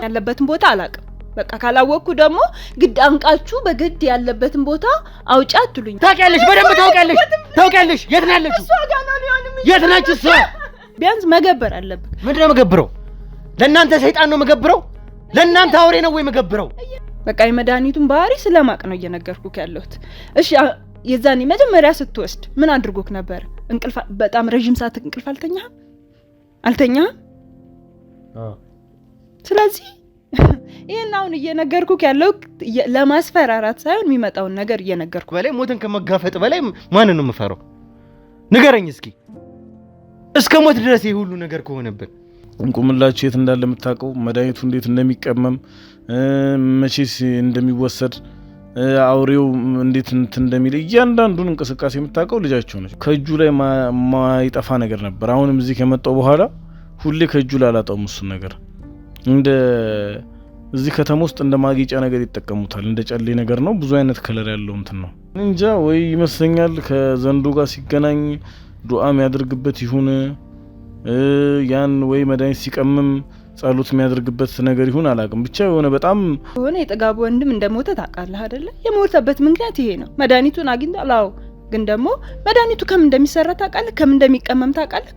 ያለበትን ቦታ አላውቅም። በቃ ካላወቅኩ ደግሞ ግድ አንቃችሁ በግድ ያለበትን ቦታ አውጪ አትሉኝ። ታውቂያለሽ፣ በደንብ ታውቂያለሽ። የት ነው ያለችው? የት ነች እሷ? ቢያንስ መገበር አለብህ። ምንድን ነው መገብረው? ለእናንተ ሰይጣን ነው መገብረው? ለእናንተ አውሬ ነው ወይ መገብረው? በቃ የመድኃኒቱን ባህሪ ስለማቅ ነው እየነገርኩህ ያለሁት። እሺ የዛኔ መጀመሪያ ስትወስድ ምን አድርጎክ ነበር? እንቅልፍ በጣም ረጅም ሰዓት እንቅልፍ አልተኛህም? ስለዚህ ይሄን አሁን እየነገርኩህ ያለው ለማስፈራራት ሳይሆን የሚመጣውን ነገር እየነገርኩህ። በላይ ሞትን ከመጋፈጥ በላይ ማንን ነው የምፈራው? ንገረኝ እስኪ። እስከ ሞት ድረስ ይሄ ሁሉ ነገር ከሆነብን እንቁምላችሁ የት እንዳለ የምታውቀው፣ መድኃኒቱ እንዴት እንደሚቀመም፣ መቼስ እንደሚወሰድ፣ አውሬው እንዴት እንደሚል እያንዳንዱን እንቅስቃሴ የምታውቀው ልጃቸው ነች። ከእጁ ላይ ማይጠፋ ነገር ነበር። አሁንም እዚህ ከመጣው በኋላ ሁሌ ከእጁ ላይ አላጣውም እሱን ነገር። እንደ እዚህ ከተማ ውስጥ እንደ ማጌጫ ነገር ይጠቀሙታል። እንደ ጨሌ ነገር ነው። ብዙ አይነት ከለር ያለው እንትን ነው። እንጃ ወይ ይመስለኛል ከዘንዶ ጋር ሲገናኝ ዱዓ የሚያደርግበት ይሁን ያን ወይ መድኃኒት ሲቀምም ጸሎት የሚያደርግበት ነገር ይሁን አላውቅም። ብቻ የሆነ በጣም ሆነ የጥጋቡ ወንድም እንደሞተ ታውቃለህ አይደለ? የሞተበት ምክንያት ይሄ ነው። መድኃኒቱን አግኝቷል። አዎ፣ ግን ደግሞ መድኃኒቱ ከምን እንደሚሰራ ታውቃለህ? ከምን እንደሚቀመም ታውቃለህ?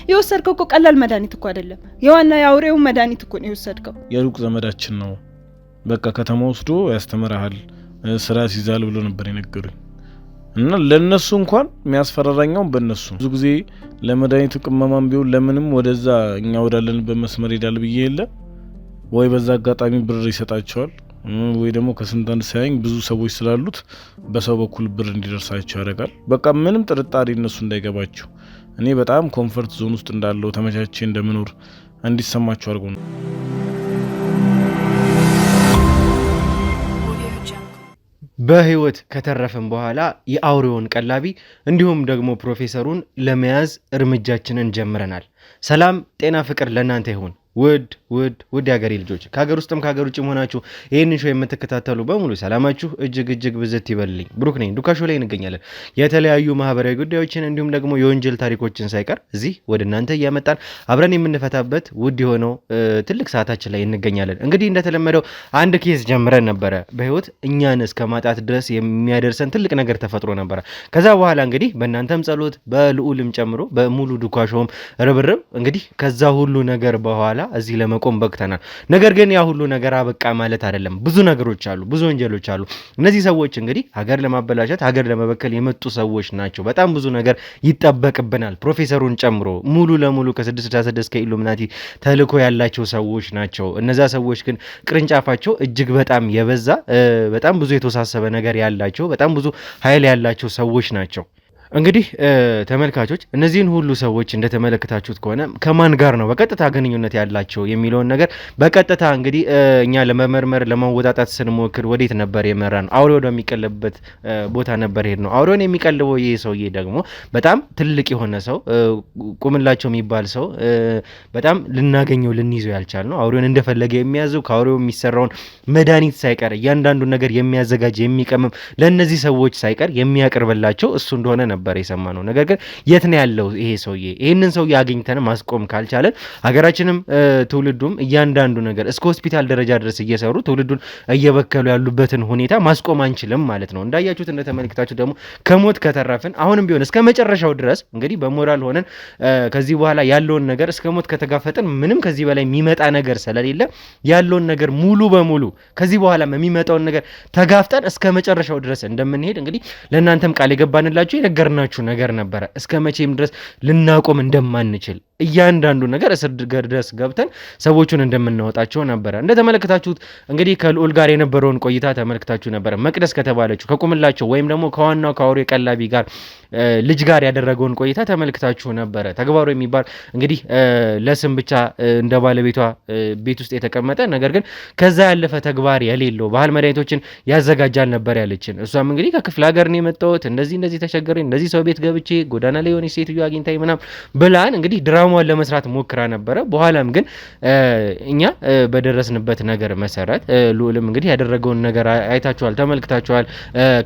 የወሰድከው እኮ ቀላል መድኃኒት እኮ አይደለም። የዋና የአውሬው መድኃኒት እኮ ነው የወሰድከው። የሩቅ ዘመዳችን ነው። በቃ ከተማ ወስዶ ያስተምራል፣ ስራ ሲዛል ብሎ ነበር የነገሩኝ። እና ለነሱ እንኳን የሚያስፈራራኛው በእነሱ ብዙ ጊዜ ለመድኃኒቱ ቅመማም ቢሆን ለምንም ወደዛ እኛ ወዳለንበት መስመር ሄዳል ብዬ የለ ወይ በዛ አጋጣሚ ብር ይሰጣቸዋል ወይ ደግሞ ከስንት አንድ ሳይኝ ብዙ ሰዎች ስላሉት በሰው በኩል ብር እንዲደርሳቸው ያደርጋል። በቃ ምንም ጥርጣሬ እነሱ እንዳይገባቸው እኔ በጣም ኮምፎርት ዞን ውስጥ እንዳለው ተመቻቼ እንደምኖር እንዲሰማቸው አድርጎ ነው። በህይወት ከተረፈን በኋላ የአውሬውን ቀላቢ እንዲሁም ደግሞ ፕሮፌሰሩን ለመያዝ እርምጃችንን ጀምረናል። ሰላም ጤና ፍቅር ለእናንተ ይሁን። ውድ ያገሬ ልጆች ከሀገር ውስጥም ከሀገር ውጭም ሆናችሁ ይህንን ሾው የምትከታተሉ በሙሉ ሰላማችሁ እጅግ ብዝት ይበልልኝ። ብሩክ ነኝ። ዱካ ሾው ላይ እንገኛለን። የተለያዩ ማህበራዊ ጉዳዮችን እንዲሁም ደግሞ የወንጀል ታሪኮችን ሳይቀር እዚህ ወደ እናንተ እያመጣን አብረን የምንፈታበት ውድ የሆነው ትልቅ ሰዓታችን ላይ እንገኛለን። እንግዲህ እንደተለመደው አንድ ኬስ ጀምረን ነበረ። በህይወት እኛን እስከ ማጣት ድረስ የሚያደርሰን ትልቅ ነገር ተፈጥሮ ነበረ። ከዛ በኋላ እንግዲህ በእናንተም ጸሎት በልዑልም ጨምሮ በሙሉ ዱካ ሾውም ርብርብ እንግዲህ ከዛ ሁሉ ነገር በኋላ እዚህ ለመቆም በቅተናል። ነገር ግን ያ ሁሉ ነገር አበቃ ማለት አይደለም። ብዙ ነገሮች አሉ፣ ብዙ ወንጀሎች አሉ። እነዚህ ሰዎች እንግዲህ ሀገር ለማበላሸት ሀገር ለመበከል የመጡ ሰዎች ናቸው። በጣም ብዙ ነገር ይጠበቅብናል። ፕሮፌሰሩን ጨምሮ ሙሉ ለሙሉ ከ666 ከኢሉሚናቲ ተልእኮ ያላቸው ሰዎች ናቸው። እነዛ ሰዎች ግን ቅርንጫፋቸው እጅግ በጣም የበዛ በጣም ብዙ የተወሳሰበ ነገር ያላቸው በጣም ብዙ ኃይል ያላቸው ሰዎች ናቸው። እንግዲህ ተመልካቾች እነዚህን ሁሉ ሰዎች እንደተመለከታችሁት ከሆነ ከማን ጋር ነው በቀጥታ ግንኙነት ያላቸው የሚለውን ነገር በቀጥታ እንግዲህ እኛ ለመመርመር ለማወጣጣት ስንሞክር ወዴት ነበር የመራ ነው? አውሬ ወደሚቀልብበት ቦታ ነበር ሄድ ነው። አውሬውን የሚቀልበው ይሄ ሰውዬ ደግሞ በጣም ትልቅ የሆነ ሰው ቁምላቸው የሚባል ሰው በጣም ልናገኘው ልንይዘው ያልቻል ነው። አውሬውን እንደፈለገ የሚያዘው ከአውሬው የሚሰራውን መድኃኒት ሳይቀር እያንዳንዱ ነገር የሚያዘጋጅ የሚቀምም ለእነዚህ ሰዎች ሳይቀር የሚያቀርብላቸው እሱ እንደሆነ ነበር የሰማነው። ነገር ግን የት ነው ያለው ይሄ ሰውዬ? ይሄንን ሰውዬ አግኝተን ማስቆም ካልቻለን ሀገራችንም ትውልዱም እያንዳንዱ ነገር እስከ ሆስፒታል ደረጃ ድረስ እየሰሩ ትውልዱን እየበከሉ ያሉበትን ሁኔታ ማስቆም አንችልም ማለት ነው። እንዳያችሁት እንደተመለከታችሁት ደግሞ ከሞት ከተረፍን አሁንም ቢሆን እስከ መጨረሻው ድረስ እንግዲህ በሞራል ሆነን ከዚህ በኋላ ያለውን ነገር እስከ ሞት ከተጋፈጥን ምንም ከዚህ በላይ የሚመጣ ነገር ስለሌለ ያለውን ነገር ሙሉ በሙሉ ከዚህ በኋላ የሚመጣውን ነገር ተጋፍጠን እስከ መጨረሻው ድረስ እንደምንሄድ እንግዲህ ለእናንተም ቃል የገባንላችሁ ናችሁ ነገር ነበረ። እስከ መቼም ድረስ ልናቆም እንደማንችል እያንዳንዱ ነገር እስር ድረስ ገብተን ሰዎቹን እንደምናወጣቸው ነበረ። እንደተመለከታችሁት እንግዲህ ከልዑል ጋር የነበረውን ቆይታ ተመልክታችሁ ነበረ። መቅደስ ከተባለችው ከቁምላቸው ወይም ደግሞ ከዋናው ከአውሬ ቀላቢ ጋር ልጅ ጋር ያደረገውን ቆይታ ተመልክታችሁ ነበረ። ተግባሩ የሚባል እንግዲህ ለስም ብቻ እንደ ባለቤቷ ቤት ውስጥ የተቀመጠ ነገር ግን ከዛ ያለፈ ተግባር የሌለው ባህል መድኃኒቶችን ያዘጋጃል ነበር ያለችን። እሷም እንግዲህ ከክፍለ ሀገር ነው የመጣሁት እንደዚህ ተቸገረኝ እንደዚህ ሰው ቤት ገብቼ ጎዳና ላይ የሆነች ሴትዮ አግኝታኝ ምናምን ብላን እንግዲህ ድራማ ድራማውን ለመስራት ሞክራ ነበረ። በኋላም ግን እኛ በደረስንበት ነገር መሰረት ልዑልም እንግዲህ ያደረገውን ነገር አይታችኋል፣ ተመልክታችኋል።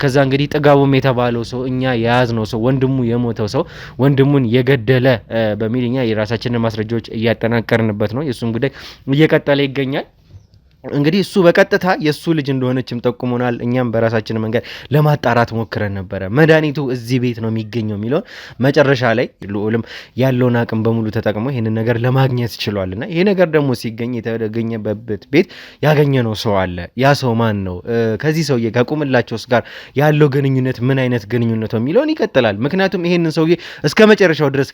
ከዛ እንግዲህ ጥጋቡም የተባለው ሰው እኛ የያዝነው ሰው ወንድሙ የሞተው ሰው ወንድሙን የገደለ በሚል እኛ የራሳችንን ማስረጃዎች እያጠናቀርንበት ነው። የእሱም ጉዳይ እየቀጠለ ይገኛል። እንግዲህ እሱ በቀጥታ የሱ ልጅ እንደሆነችም ጠቁሞናል። እኛም በራሳችን መንገድ ለማጣራት ሞክረን ነበረ። መድኃኒቱ እዚህ ቤት ነው የሚገኘው የሚለውን መጨረሻ ላይ ልዑልም ያለውን አቅም በሙሉ ተጠቅሞ ይህንን ነገር ለማግኘት ችሏልና ይሄ ነገር ደግሞ ሲገኝ የተገኘበት ቤት ያገኘነው ሰው አለ። ያ ሰው ማን ነው? ከዚህ ሰውዬ ከቁምላቸውስ ጋር ያለው ግንኙነት ምን አይነት ግንኙነት ነው የሚለውን ይቀጥላል። ምክንያቱም ይሄንን ሰውዬ እስከ መጨረሻው ድረስ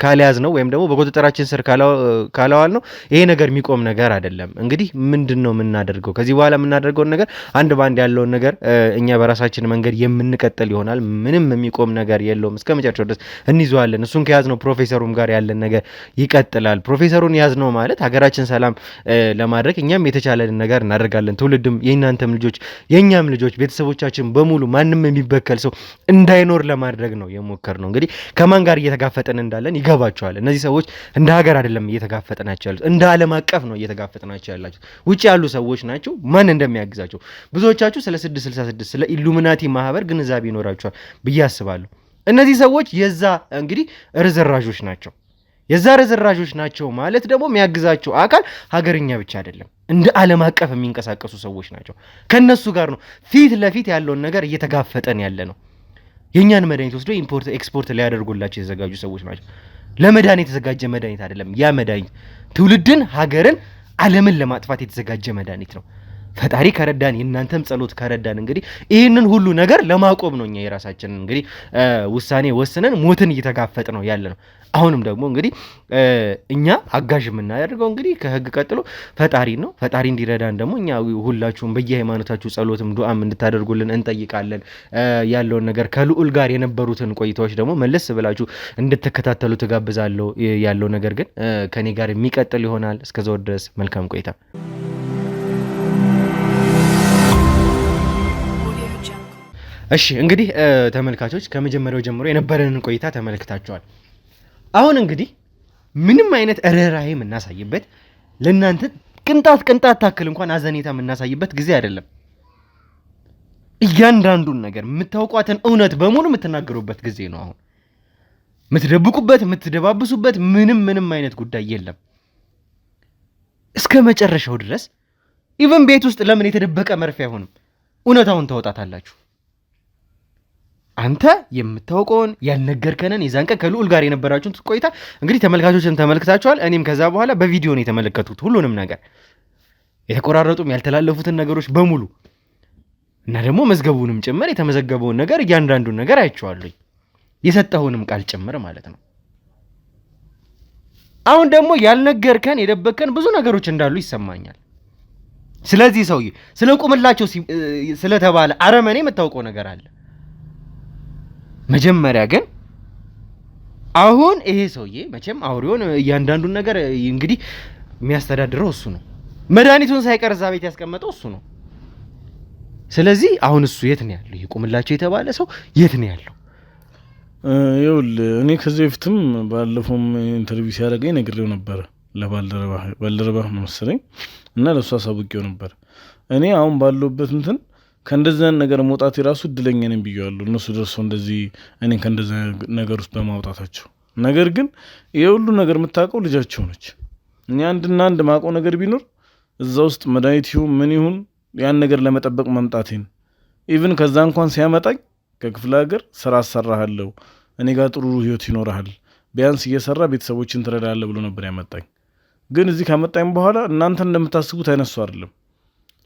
ካልያዝ ነው ወይም ደግሞ በቁጥጥራችን ስር ካላዋል ነው ይሄ ነገር የሚቆም ነገር አይደለም። እንግዲህ ምንድን ነው የምናደርገው? ከዚህ በኋላ የምናደርገውን ነገር አንድ ባንድ ያለውን ነገር እኛ በራሳችን መንገድ የምንቀጥል ይሆናል። ምንም የሚቆም ነገር የለውም። እስከ መጨረሻው ድረስ እንይዘዋለን። እሱን ከያዝነው ፕሮፌሰሩም ጋር ያለን ነገር ይቀጥላል። ፕሮፌሰሩን ያዝነው ማለት ሀገራችን ሰላም ለማድረግ እኛም የተቻለን ነገር እናደርጋለን። ትውልድም የእናንተም ልጆች የእኛም ልጆች ቤተሰቦቻችን በሙሉ ማንም የሚበከል ሰው እንዳይኖር ለማድረግ ነው የሞከርነው። እንግዲህ ከማን ጋር እየተጋፈጠን እንዳለን ይገባቸዋል። እነዚህ ሰዎች እንደ ሀገር አይደለም እየተጋፈጥናቸው ያሉት፣ እንደ ዓለም አቀፍ ነው እየተጋፈጥናቸው ያላቸው። ውጭ ያሉ ሰዎች ናቸው። ማን እንደሚያግዛቸው ብዙዎቻችሁ ስለ 666 ስለ ኢሉሚናቲ ማህበር ግንዛቤ ይኖራቸዋል ብዬ አስባለሁ። እነዚህ ሰዎች የዛ እንግዲህ ርዝራዦች ናቸው። የዛ ርዝራዦች ናቸው ማለት ደግሞ የሚያግዛቸው አካል ሀገርኛ ብቻ አይደለም፣ እንደ ዓለም አቀፍ የሚንቀሳቀሱ ሰዎች ናቸው። ከነሱ ጋር ነው ፊት ለፊት ያለውን ነገር እየተጋፈጠን ያለ ነው። የእኛን መድኃኒት ወስዶ ኢምፖርት ኤክስፖርት ሊያደርጉላቸው የተዘጋጁ ሰዎች ናቸው። ለመድኃኒት የተዘጋጀ መድኃኒት አይደለም። ያ መድኃኒት ትውልድን፣ ሀገርን፣ ዓለምን ለማጥፋት የተዘጋጀ መድኃኒት ነው። ፈጣሪ ከረዳን የእናንተም ጸሎት ከረዳን እንግዲህ ይህንን ሁሉ ነገር ለማቆም ነው እኛ የራሳችንን እንግዲህ ውሳኔ ወስነን ሞትን እየተጋፈጥ ነው ያለ ነው። አሁንም ደግሞ እንግዲህ እኛ አጋዥ የምናደርገው እንግዲህ ከህግ ቀጥሎ ፈጣሪ ነው። ፈጣሪ እንዲረዳን ደግሞ እኛ ሁላችሁም በየሃይማኖታችሁ ጸሎትም ዱዓም እንድታደርጉልን እንጠይቃለን። ያለውን ነገር ከልዑል ጋር የነበሩትን ቆይታዎች ደግሞ መለስ ብላችሁ እንድትከታተሉ ትጋብዛለሁ። ያለው ነገር ግን ከኔ ጋር የሚቀጥል ይሆናል። እስከዛው ድረስ መልካም ቆይታ። እሺ እንግዲህ ተመልካቾች ከመጀመሪያው ጀምሮ የነበረንን ቆይታ ተመልክታችኋል። አሁን እንግዲህ ምንም አይነት ርህራሄ የምናሳይበት ለእናንተ ቅንጣት ታክል እንኳን አዘኔታ የምናሳይበት ጊዜ አይደለም። እያንዳንዱን ነገር የምታውቋትን እውነት በሙሉ የምትናገሩበት ጊዜ ነው። አሁን የምትደብቁበት የምትደባብሱበት ምንም አይነት ጉዳይ የለም። እስከ መጨረሻው ድረስ ኢቨን ቤት ውስጥ ለምን የተደበቀ መርፌ አይሆንም? እውነታውን ታወጣታላችሁ። አንተ የምታውቀውን ያልነገርከንን የዛን ቀን ከልዑል ጋር የነበራችሁን ቆይታ እንግዲህ ተመልካቾችን ተመልክታችኋል። እኔም ከዛ በኋላ በቪዲዮ ነው የተመለከቱት ሁሉንም ነገር፣ የተቆራረጡም ያልተላለፉትን ነገሮች በሙሉ እና ደግሞ መዝገቡንም ጭምር የተመዘገበውን ነገር እያንዳንዱን ነገር አይቼዋለሁ፣ የሰጠሁንም ቃል ጭምር ማለት ነው። አሁን ደግሞ ያልነገርከን የደበከን ብዙ ነገሮች እንዳሉ ይሰማኛል። ስለዚህ ሰውዬ ስለ ቁምላቸው ስለተባለ አረመኔ የምታውቀው ነገር አለ። መጀመሪያ ግን አሁን ይሄ ሰውዬ መቼም አውሬውን እያንዳንዱን ነገር እንግዲህ የሚያስተዳድረው እሱ ነው። መድኃኒቱን ሳይቀር እዛ ቤት ያስቀመጠው እሱ ነው። ስለዚህ አሁን እሱ የት ነው ያለው? ይሄ ቁምላቸው የተባለ ሰው የት ነው ያለው? ይኸውልህ እኔ ከዚህ በፊትም ባለፈውም ኢንተርቪው ሲያደርገኝ ነግሬው ነበረ ለባልደረባህ ነው መሰለኝ እና ለእሱ አሳውቄው ነበር። እኔ አሁን ባለሁበት እንትን ከእንደዚህ ነገር መውጣት የራሱ እድለኛ ነኝ ብዬዋለሁ። እነሱ ደርሰው እንደዚህ እኔን ከእንደዚህ ነገር ውስጥ በማውጣታቸው። ነገር ግን ይሄ ሁሉ ነገር የምታውቀው ልጃቸው ነች። እኛ አንድ ማውቀው ነገር ቢኖር እዛ ውስጥ መድኃኒት ይሁን ምን ይሁን ያን ነገር ለመጠበቅ መምጣቴን፣ ኢቭን ከዛ እንኳን ሲያመጣኝ ከክፍለ ሀገር ስራ አሰራሃለሁ፣ እኔ ጋር ጥሩ ህይወት ይኖርሃል፣ ቢያንስ እየሰራ ቤተሰቦችን ትረዳለህ ብሎ ነበር ያመጣኝ። ግን እዚህ ካመጣኝ በኋላ እናንተ እንደምታስቡት አይነሱ አይደለም።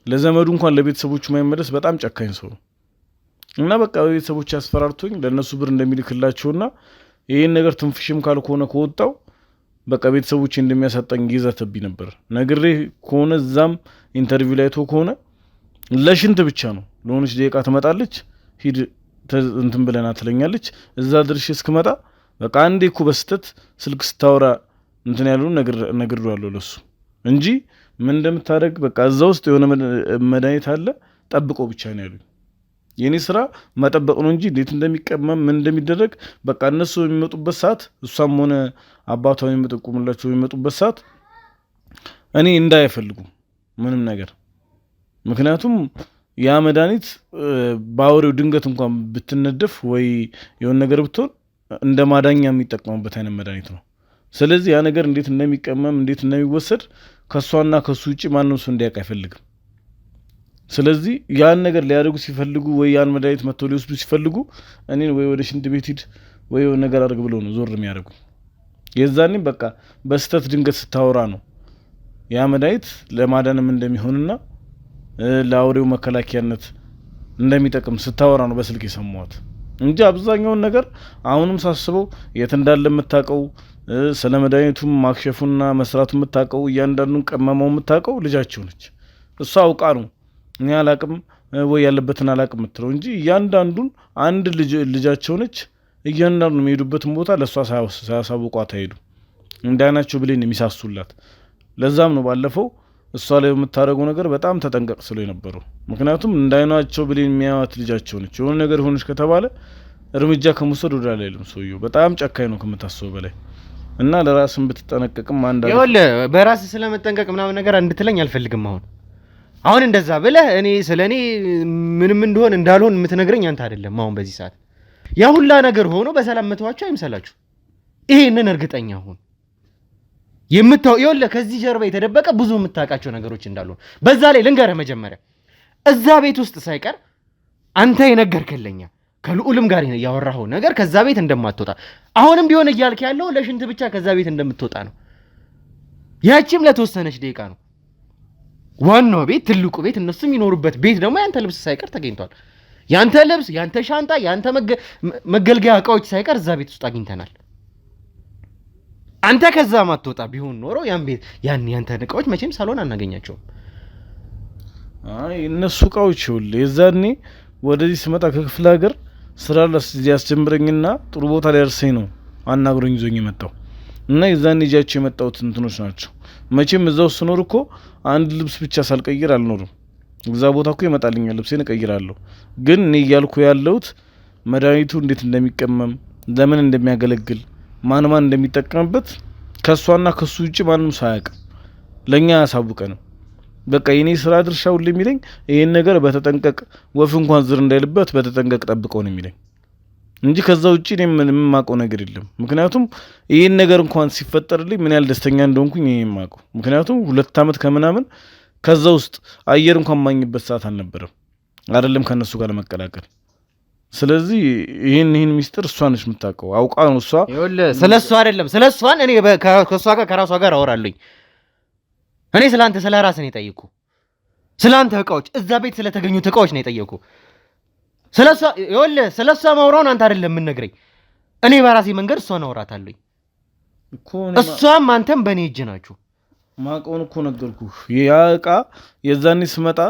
ለዘመዱ እንኳን ለቤተሰቦቹ ማይመለስ በጣም ጨካኝ ሰው እና በቃ ቤተሰቦች ያስፈራርቶኝ ለነሱ ብር እንደሚልክላቸውና ይሄን ነገር ትንፍሽም ካልሆነ ከወጣው በቃ ቤተሰቦች እንደሚያሳጣኝ ይዛተብኝ ነበር። ነግሬ ከሆነ እዛም ኢንተርቪው ላይ ከሆነ ለሽንት ብቻ ነው ለሆነች ደቂቃ ትመጣለች፣ ሂድ እንትን ብለና ትለኛለች። እዛ ድርሽ እስክመጣ በቃ አንዴ እኮ በስተት ስልክ ስታወራ እንትን ያለው ነግሬዋለሁ ለሱ እንጂ ምን እንደምታደርግ በቃ እዛ ውስጥ የሆነ መድኃኒት አለ ጠብቆ ብቻ ነው ያሉኝ። የኔ ስራ መጠበቅ ነው እንጂ እንዴት እንደሚቀመም ምን እንደሚደረግ በቃ እነሱ የሚመጡበት ሰዓት እሷም ሆነ አባቷ የሚጠቁምላቸው የሚመጡበት ሰዓት እኔ እንዳይፈልጉም ምንም ነገር ምክንያቱም ያ መድኃኒት ባውሬው ድንገት እንኳን ብትነደፍ ወይ የሆነ ነገር ብትሆን እንደ ማዳኛ የሚጠቀሙበት አይነት መድኃኒት ነው። ስለዚህ ያ ነገር እንዴት እንደሚቀመም እንዴት እንደሚወሰድ ከሷና ከሱ ውጪ ማንም ሰው እንዲያውቅ አይፈልግም። ስለዚህ ያን ነገር ሊያደርጉ ሲፈልጉ ወይ ያን መድኃኒት መጥተው ሊወስዱ ሲፈልጉ እኔን ወይ ወደ ሽንት ቤት ሂድ ወይ የሆነ ነገር አድርግ ብለው ነው ዞር የሚያደርጉ። የዛኔም በቃ በስተት ድንገት ስታወራ ነው ያ መድኃኒት ለማዳንም እንደሚሆንና ለአውሬው መከላከያነት እንደሚጠቅም ስታወራ ነው በስልክ የሰማሁት እንጂ አብዛኛውን ነገር አሁንም ሳስበው የት እንዳለ የምታውቀው ስለ መድኃኒቱም ማክሸፉና መስራቱ የምታውቀው እያንዳንዱን ቀመማው የምታውቀው ልጃቸው ነች። እሷ አውቃ ነው እኔ አላቅም ወይ ያለበትን አላቅም የምትለው እንጂ እያንዳንዱን አንድ ልጃቸው ነች። እያንዳንዱ የሚሄዱበትን ቦታ ለእሷ ሳያሳውቋት አይሄዱ እንዳይናቸው ብሌን የሚሳሱላት። ለዛም ነው ባለፈው እሷ ላይ የምታደርገው ነገር በጣም ተጠንቀቅ ስለው የነበረው። ምክንያቱም እንዳይናቸው ብሌን የሚያዩት ልጃቸው ነች። የሆነ ነገር ሆነች ከተባለ እርምጃ ከመውሰድ ወደ ላይ አይልም ሰውየው። በጣም ጨካኝ ነው ከምታስበው በላይ እና ለራስም ብትጠነቀቅም አንዳንድ ይኸውልህ በራስ ስለመጠንቀቅ ምናምን ነገር እንድትለኝ አልፈልግም። አሁን እንደዛ ብለህ እኔ ስለኔ ምንም እንደሆን እንዳልሆን የምትነግረኝ አንተ አይደለም። አሁን በዚህ ሰዓት ያ ሁላ ነገር ሆኖ በሰላም መተዋችሁ አይምሰላችሁ። ይሄንን እርግጠኛ ሁን። ይኸውልህ ከዚህ ጀርባ የተደበቀ ብዙ የምታውቃቸው ነገሮች እንዳሉ በዛ ላይ ልንገርህ። መጀመሪያ እዛ ቤት ውስጥ ሳይቀር አንተ የነገርከለኛ ከልዑልም ጋር ያወራኸው ነገር ከዛ ቤት እንደማትወጣ አሁንም ቢሆን እያልክ ያለው ለሽንት ብቻ ከዛ ቤት እንደምትወጣ ነው። ያቺም ለተወሰነች ደቂቃ ነው። ዋናው ቤት ትልቁ ቤት እነሱ የሚኖሩበት ቤት ደግሞ ያንተ ልብስ ሳይቀር ተገኝቷል። ያንተ ልብስ፣ ያንተ ሻንጣ፣ ያንተ መገልገያ እቃዎች ሳይቀር እዛ ቤት ውስጥ አግኝተናል። አንተ ከዛ ማትወጣ ቢሆን ኖሮ ያንተ እቃዎች መቼም ሳሎን አናገኛቸውም። እነሱ እቃዎች ይኸውልህ የዛኔ ወደዚህ ስመጣ ከክፍለ ሀገር ስራ ሊያስጀምረኝና ጥሩ ቦታ ላይ ያርሰኝ ነው አናግሮኝ ይዞኝ የመጣው እና የዛኔ ይዣቸው የመጣሁት እንትኖች ናቸው። መቼም እዛው ስኖር እኮ አንድ ልብስ ብቻ ሳልቀይር አልኖርም። እዛ ቦታ እኮ ይመጣልኛል፣ ልብሴን እቀይራለሁ። ግን እኔ እያልኩ ያለሁት መድኃኒቱ እንዴት እንደሚቀመም ለምን እንደሚያገለግል ማን እንደሚጠቀምበት ከሷና ከሱ ውጪ ማንም ሳያውቅ ለኛ ያሳውቀንም። በቃ የኔ ስራ ድርሻ ሁሉ የሚለኝ ይሄን ነገር በተጠንቀቅ ወፍ እንኳን ዝር እንዳይልበት በተጠንቀቅ ጠብቀው ነው የሚለኝ እንጂ ከዛ ውጪ እኔ ምንም የማውቀው ነገር የለም። ምክንያቱም ይሄን ነገር እንኳን ሲፈጠርልኝ ምን ያህል ደስተኛ እንደሆንኩኝ እኔ የማውቀው ምክንያቱም 2 ዓመት ከምናምን ከዛ ውስጥ አየር እንኳን ማግኘበት ሰዓት አልነበረም አይደለም ከነሱ ጋር ለመቀላቀል። ስለዚህ ይሄን ሚስጥር እሷ ነች የምታውቀው፣ አውቃ ነው እሷ። ይኸውልህ ስለሷ አይደለም ስለሷን እኔ ከሷ ጋር ከራሷ ጋር አወራለሁኝ። እኔ ስላንተ ስለራስህ ነው የጠየኩ፣ ስላንተ እቃዎች እዛ ቤት ስለተገኙት እቃዎች ነው የጠየኩ። ስለሷ ይኸውልህ ስለሷ ማውራውን አንተ አይደለም የምነግረኝ፣ እኔ በራሴ መንገድ እሷን አወራታለሁኝ እኮ። እሷም አንተም በእኔ እጅ ናችሁ። ማውቀውን እኮ ነገርኩህ። ያ እቃ የዛኔ ስመጣ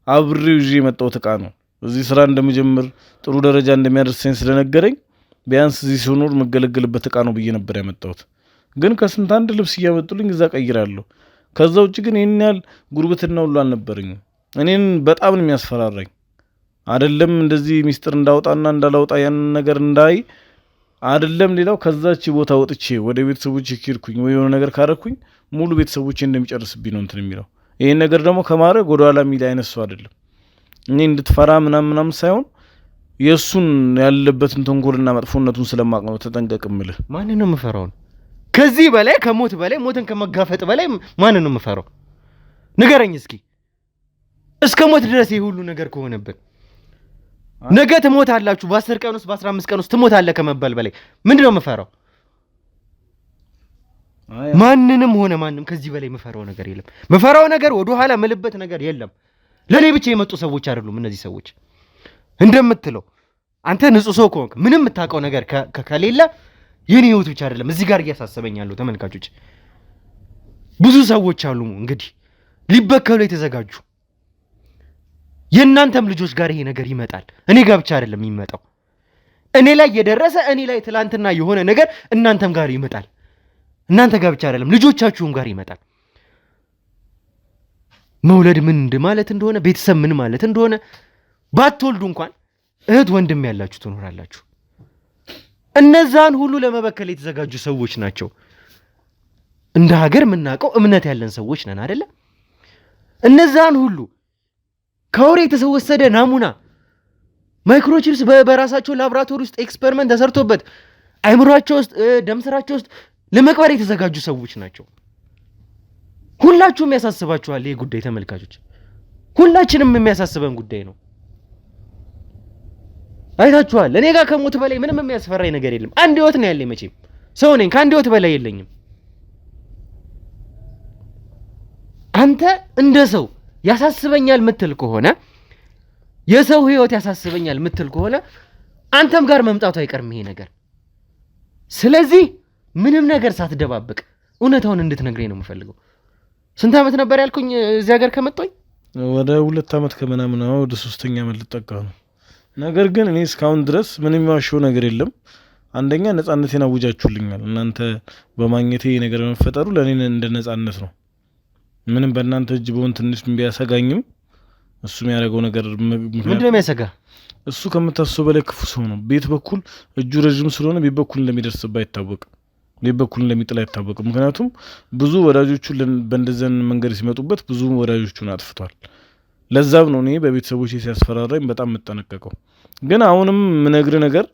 አብሬው ይዤ የመጣሁት እቃ ነው። እዚህ ስራ እንደምጀምር ጥሩ ደረጃ እንደሚያደርሰኝ ስለነገረኝ ቢያንስ እዚህ ሲኖር መገለገልበት እቃ ነው ብዬ ነበር ያመጣሁት። ግን ከስንት አንድ ልብስ እያመጡልኝ እዛ ቀይራለሁ። ከዛ ውጭ ግን ይሄን ያህል ጉርብትና ሁሉ አልነበረኝም። እኔን በጣም ነው የሚያስፈራራኝ። አይደለም እንደዚህ ሚስጥር እንዳወጣና እንዳላወጣ ያን ነገር እንዳይ አይደለም ሌላው ከዛች ቦታ ወጥቼ ወደ ቤተሰቦቼ ሄድኩኝ ወይ የሆነ ነገር ካረኩኝ ሙሉ ቤተሰቦቼ እንደሚጨርስብኝ ነው እንትን የሚለው። ይሄን ነገር ደግሞ ከማድረግ ወደ ኋላ የሚል አይነት ሰው አይደለም። እኔ እንድትፈራ ምናምን ሳይሆን የሱን ያለበትን ተንኮልና መጥፎነቱን ስለማቅ ነው ተጠንቀቅ እምልህ። ማንን ነው የምፈራው? ከዚህ በላይ ከሞት በላይ ሞትን ከመጋፈጥ በላይ ማንን ነው የምፈራው? ንገረኝ እስኪ። እስከ ሞት ድረስ ይሄ ሁሉ ነገር ከሆነብን ነገ ትሞታላችሁ፣ በ10 ቀን ውስጥ በ15 ቀን ውስጥ ትሞታለህ ከመባል በላይ ምንድን ነው የምፈራው? ማንንም ሆነ ማንም ከዚህ በላይ የምፈራው ነገር የለም። የምፈራው ነገር ወደ ኋላ ምልበት ነገር የለም። ለኔ ብቻ የመጡ ሰዎች አይደሉም እነዚህ ሰዎች። እንደምትለው አንተ ንጹህ ሰው ከሆንክ ምንም የምታውቀው ነገር ከሌለ የኔ ህይወት ብቻ አይደለም እዚህ ጋር እያሳሰበኝ ያለው ተመልካቾች፣ ብዙ ሰዎች አሉ እንግዲህ ሊበከሉ የተዘጋጁ። የእናንተም ልጆች ጋር ይሄ ነገር ይመጣል። እኔ ጋር ብቻ አይደለም የሚመጣው። እኔ ላይ የደረሰ እኔ ላይ ትላንትና የሆነ ነገር እናንተም ጋር ይመጣል። እናንተ ጋር ብቻ አይደለም ልጆቻችሁም ጋር ይመጣል። መውለድ ምን ማለት እንደሆነ ቤተሰብ ምን ማለት እንደሆነ ባትወልዱ እንኳን እህት ወንድም ያላችሁ ትኖራላችሁ። እነዛን ሁሉ ለመበከል የተዘጋጁ ሰዎች ናቸው። እንደ ሀገር የምናውቀው እምነት ያለን ሰዎች ነን አይደለ? እነዛን ሁሉ ከወሬ የተወሰደ ናሙና ማይክሮቺፕስ በራሳቸው ላብራቶሪ ውስጥ ኤክስፐሪመንት ተሰርቶበት አይምሯቸው ውስጥ ደም ስራቸው ውስጥ ለመቅበር የተዘጋጁ ሰዎች ናቸው። ሁላችሁም ያሳስባችኋል ይሄ ጉዳይ ተመልካቾች፣ ሁላችንም የሚያሳስበን ጉዳይ ነው። አይታችኋል። እኔ ጋር ከሞት በላይ ምንም የሚያስፈራኝ ነገር የለም። አንድ ህይወት ነው ያለኝ። መቼም ሰው ነኝ፣ ከአንድ ህይወት በላይ የለኝም። አንተ እንደ ሰው ያሳስበኛል ምትል ከሆነ የሰው ህይወት ያሳስበኛል ምትል ከሆነ አንተም ጋር መምጣቱ አይቀርም ይሄ ነገር። ስለዚህ ምንም ነገር ሳትደባብቅ እውነታውን እንድትነግረኝ ነው የምፈልገው። ስንት ዓመት ነበር ያልኩኝ እዚህ ሀገር ከመጣኝ? ወደ 2 ዓመት ከምናምን ነው፣ ወደ 3ኛ ዓመት ልጠጋ ነው። ነገር ግን እኔ እስካሁን ድረስ ምንም ያዋሸው ነገር የለም። አንደኛ ነጻነቴን አውጃችሁልኛል። እናንተ በማግኘቴ ነገር መፈጠሩ ለኔ እንደ ነጻነት ነው። ምንም በእናንተ እጅ በሆን ትንሽ ቢያሰጋኝም እሱ የሚያደርገው ነገር ምንድነው የሚያሰጋ? እሱ ከምታስበው በላይ ክፉ ሰው ነው። ቤት በኩል እጁ ረጅም ስለሆነ ቤት በኩል እንደሚደርስበት አይታወቅም፣ ቤት በኩል እንደሚጥል አይታወቅም። ምክንያቱም ብዙ ወዳጆቹ በእንደዘን መንገድ ሲመጡበት ብዙ ወዳጆቹን አጥፍቷል። ለዛም ነው እኔ በቤተሰቦቼ ሲያስፈራራኝ በጣም የምጠነቀቀው። ግን አሁንም ምነግር ነገር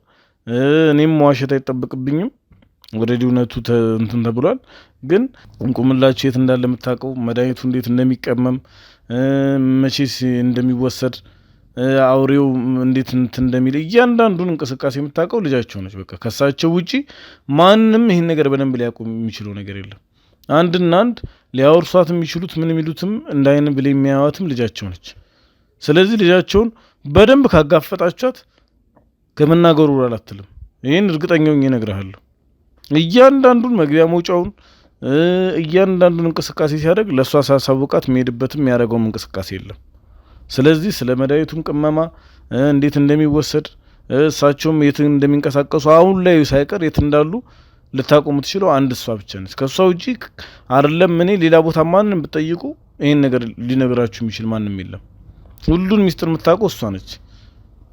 እኔም መዋሸት አይጠበቅብኝም። ወደ ዲውነቱ እንትን ተብሏል። ግን እንቁምላችሁ የት እንዳለ የምታውቀው፣ መድኃኒቱ እንዴት እንደሚቀመም፣ መቼስ እንደሚወሰድ፣ አውሬው እንዴት እንትን እንደሚል እያንዳንዱን እንቅስቃሴ የምታውቀው ልጃቸው ነች። በቃ ከሳቸው ውጪ ማንም ይህን ነገር በደንብ ሊያውቁ የሚችለው ነገር የለም። አንድና አንድ ሊያወርሷት የሚችሉት ምን የሚሉትም እንዳይን ብለ የሚያዩዋትም ልጃቸው ነች። ስለዚህ ልጃቸውን በደንብ ካጋፈጣቻት ከመናገሩ አላትልም። ይህን እርግጠኛው እነግርሃለሁ። እያንዳንዱን መግቢያ መውጫውን እያንዳንዱን እንቅስቃሴ ሲያደርግ ለእሷ ሳሳውቃት የሚሄድበትም የሚያደርገውም እንቅስቃሴ የለም። ስለዚህ ስለ መድኃኒቱም ቅመማ እንዴት እንደሚወሰድ እሳቸውም የት እንደሚንቀሳቀሱ አሁን ላይ ሳይቀር የት እንዳሉ ልታውቁ የምትችለው አንድ እሷ ብቻ ነች። ከእሷ ውጪ አይደለም እኔ ሌላ ቦታ ማንም ብትጠይቁ ይህን ነገር ሊነግራችሁ የሚችል ማንም የለም። ሁሉን ሚስጥር የምታውቀው እሷ ነች።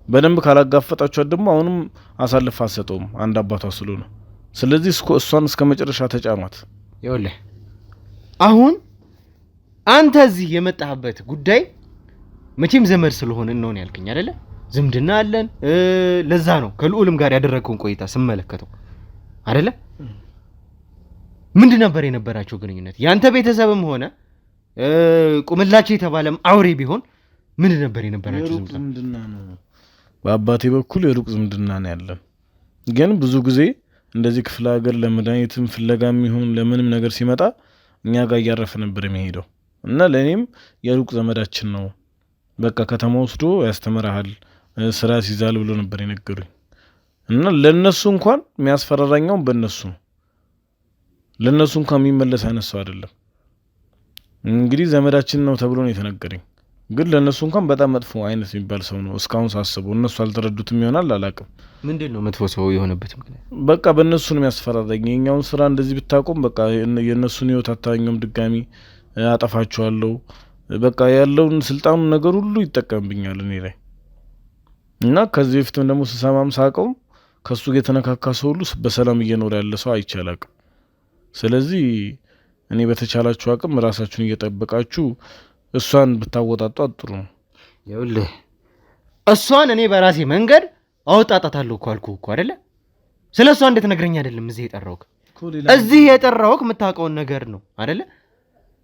በደንብ ካላጋፈጣችኋት ደግሞ አሁንም አሳልፍ አትሰጠውም አንድ አባቷ ስለሆነ። ስለዚህ እሷን እስከ መጨረሻ ተጫኗት። ይኸውልህ አሁን አንተ እዚህ የመጣህበት ጉዳይ መቼም ዘመድ ስለሆነ ነው ያልከኝ አይደለ? ዝምድና አለን። ለዛ ነው ከልዑልም ጋር ያደረግከውን ቆይታ ስመለከተው አይደለ? ምንድን ነበር የነበራቸው ግንኙነት? ያንተ ቤተሰብም ሆነ ቁምላቸው የተባለም አውሬ ቢሆን ምንድን ነበር የነበራቸው ዝምድና? ነው በአባቴ በኩል የሩቅ ዝምድና ነው ያለን። ግን ብዙ ጊዜ እንደዚህ ክፍለ ሀገር ለመድኃኒትም ፍለጋም ይሁን ለምንም ነገር ሲመጣ እኛ ጋር እያረፈ ነበር የሚሄደው እና ለእኔም የሩቅ ዘመዳችን ነው። በቃ ከተማ ወስዶ ያስተምርሃል፣ ስራ ሲዛል ብሎ ነበር የነገሩኝ። እና ለነሱ እንኳን የሚያስፈራራኛው በእነሱ ነው። ለነሱ እንኳን የሚመለስ አይነት ሰው አይደለም። እንግዲህ ዘመዳችን ነው ተብሎ ነው የተነገረኝ። ግን ለነሱ እንኳን በጣም መጥፎ አይነት የሚባል ሰው ነው እስካሁን ሳስበው። እነሱ አልተረዱትም ይሆናል አላውቅም። ምንድን ነው መጥፎ ሰው የሆነበት ምክንያት? በቃ በእነሱ ነው የሚያስፈራራኝ። የኛውን ስራ እንደዚህ ብታቆም በቃ የእነሱን ህይወት አታኛውም፣ ድጋሚ አጠፋቸዋለሁ። በቃ ያለውን ስልጣኑን ነገር ሁሉ ይጠቀምብኛል እኔ ላይ እና ከዚህ በፊትም ደግሞ ስሰማም ሳቀውም ከሱ ጋር የተነካካ ሰው ሁሉ በሰላም እየኖረ ያለ ሰው አይቻላል። ስለዚህ እኔ በተቻላችሁ አቅም ራሳችሁን እየጠበቃችሁ እሷን ብታወጣጧት ጥሩ ነው። ይኸውልህ እሷን እኔ በራሴ መንገድ አወጣጣታለሁ እኮ አልኩህ እኮ አይደለ? ስለሷ እንድትነግረኝ አይደለም እዚህ የጠራሁህ። እዚህ የጠራሁህ የምታውቀውን ነገር ነው አይደለ?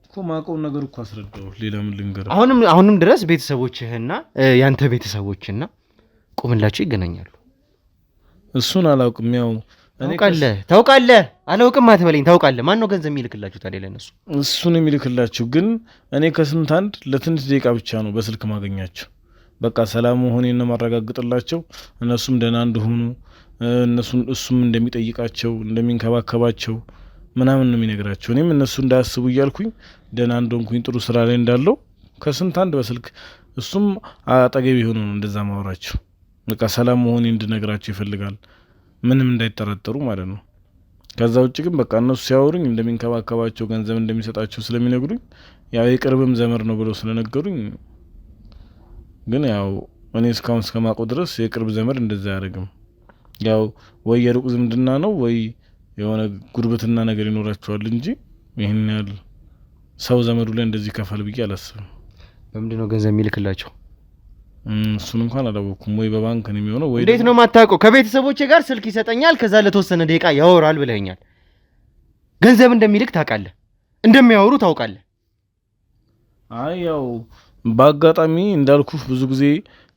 እኮ ማውቀውን ነገር እኮ አስረዳው። ሌላ ምን ልንገርህ? አሁንም ድረስ ቤተሰቦችህና ያንተ ቤተሰቦችና ቁምላቸው ይገናኛሉ። እሱን አላውቅም። ያው ታውቃለህ አላውቅም አትበለኝ። ታውቃለህ። ማን ነው ገንዘብ የሚልክላችሁ ታዲያ ለነሱ? እሱን የሚልክላችሁ ግን እኔ ከስንት አንድ ለትንሽ ደቂቃ ብቻ ነው በስልክ ማገኛቸው። በቃ ሰላም መሆኔን ነው ማረጋግጥላቸው። እነሱም ደህና እንደሆኑ እሱም እንደሚጠይቃቸው እንደሚንከባከባቸው ምናምን ነው የሚነግራቸው። እኔም እነሱ እንዳያስቡ እያልኩኝ ደህና እንደሆንኩኝ ጥሩ ስራ ላይ እንዳለው ከስንት አንድ በስልክ እሱም አጠገብ የሆኑ ነው እንደዛ ማወራቸው። በቃ ሰላም መሆኔን እንድነግራቸው ይፈልጋል፣ ምንም እንዳይጠረጠሩ ማለት ነው። ከዛ ውጭ ግን በቃ እነሱ ሲያወሩኝ እንደሚንከባከባቸው ገንዘብ እንደሚሰጣቸው ስለሚነግሩኝ ያው የቅርብም ዘመር ነው ብለው ስለነገሩኝ ግን ያው እኔ እስካሁን እስከማውቀው ድረስ የቅርብ ዘመድ እንደዛ አያደርግም። ያው ወይ የሩቅ ዝምድና ነው ወይ የሆነ ጉርብትና ነገር ይኖራቸዋል እንጂ ይሄን ያህል ሰው ዘመዱ ላይ እንደዚህ ከፋል ብዬ አላስብም። በምንድነው ገንዘብ የሚልክላቸው? እሱን እንኳን አላወኩም። ወይ በባንክ ነው የሚሆነው ወይ እንዴት ነው የማታውቀው? ከቤተሰቦቼ ጋር ስልክ ይሰጠኛል፣ ከዛ ለተወሰነ ደቂቃ ያወራል ብለኸኛል። ገንዘብ እንደሚልክ ታውቃለህ፣ እንደሚያወሩ ታውቃለህ። አይ ያው በአጋጣሚ እንዳልኩ ብዙ ጊዜ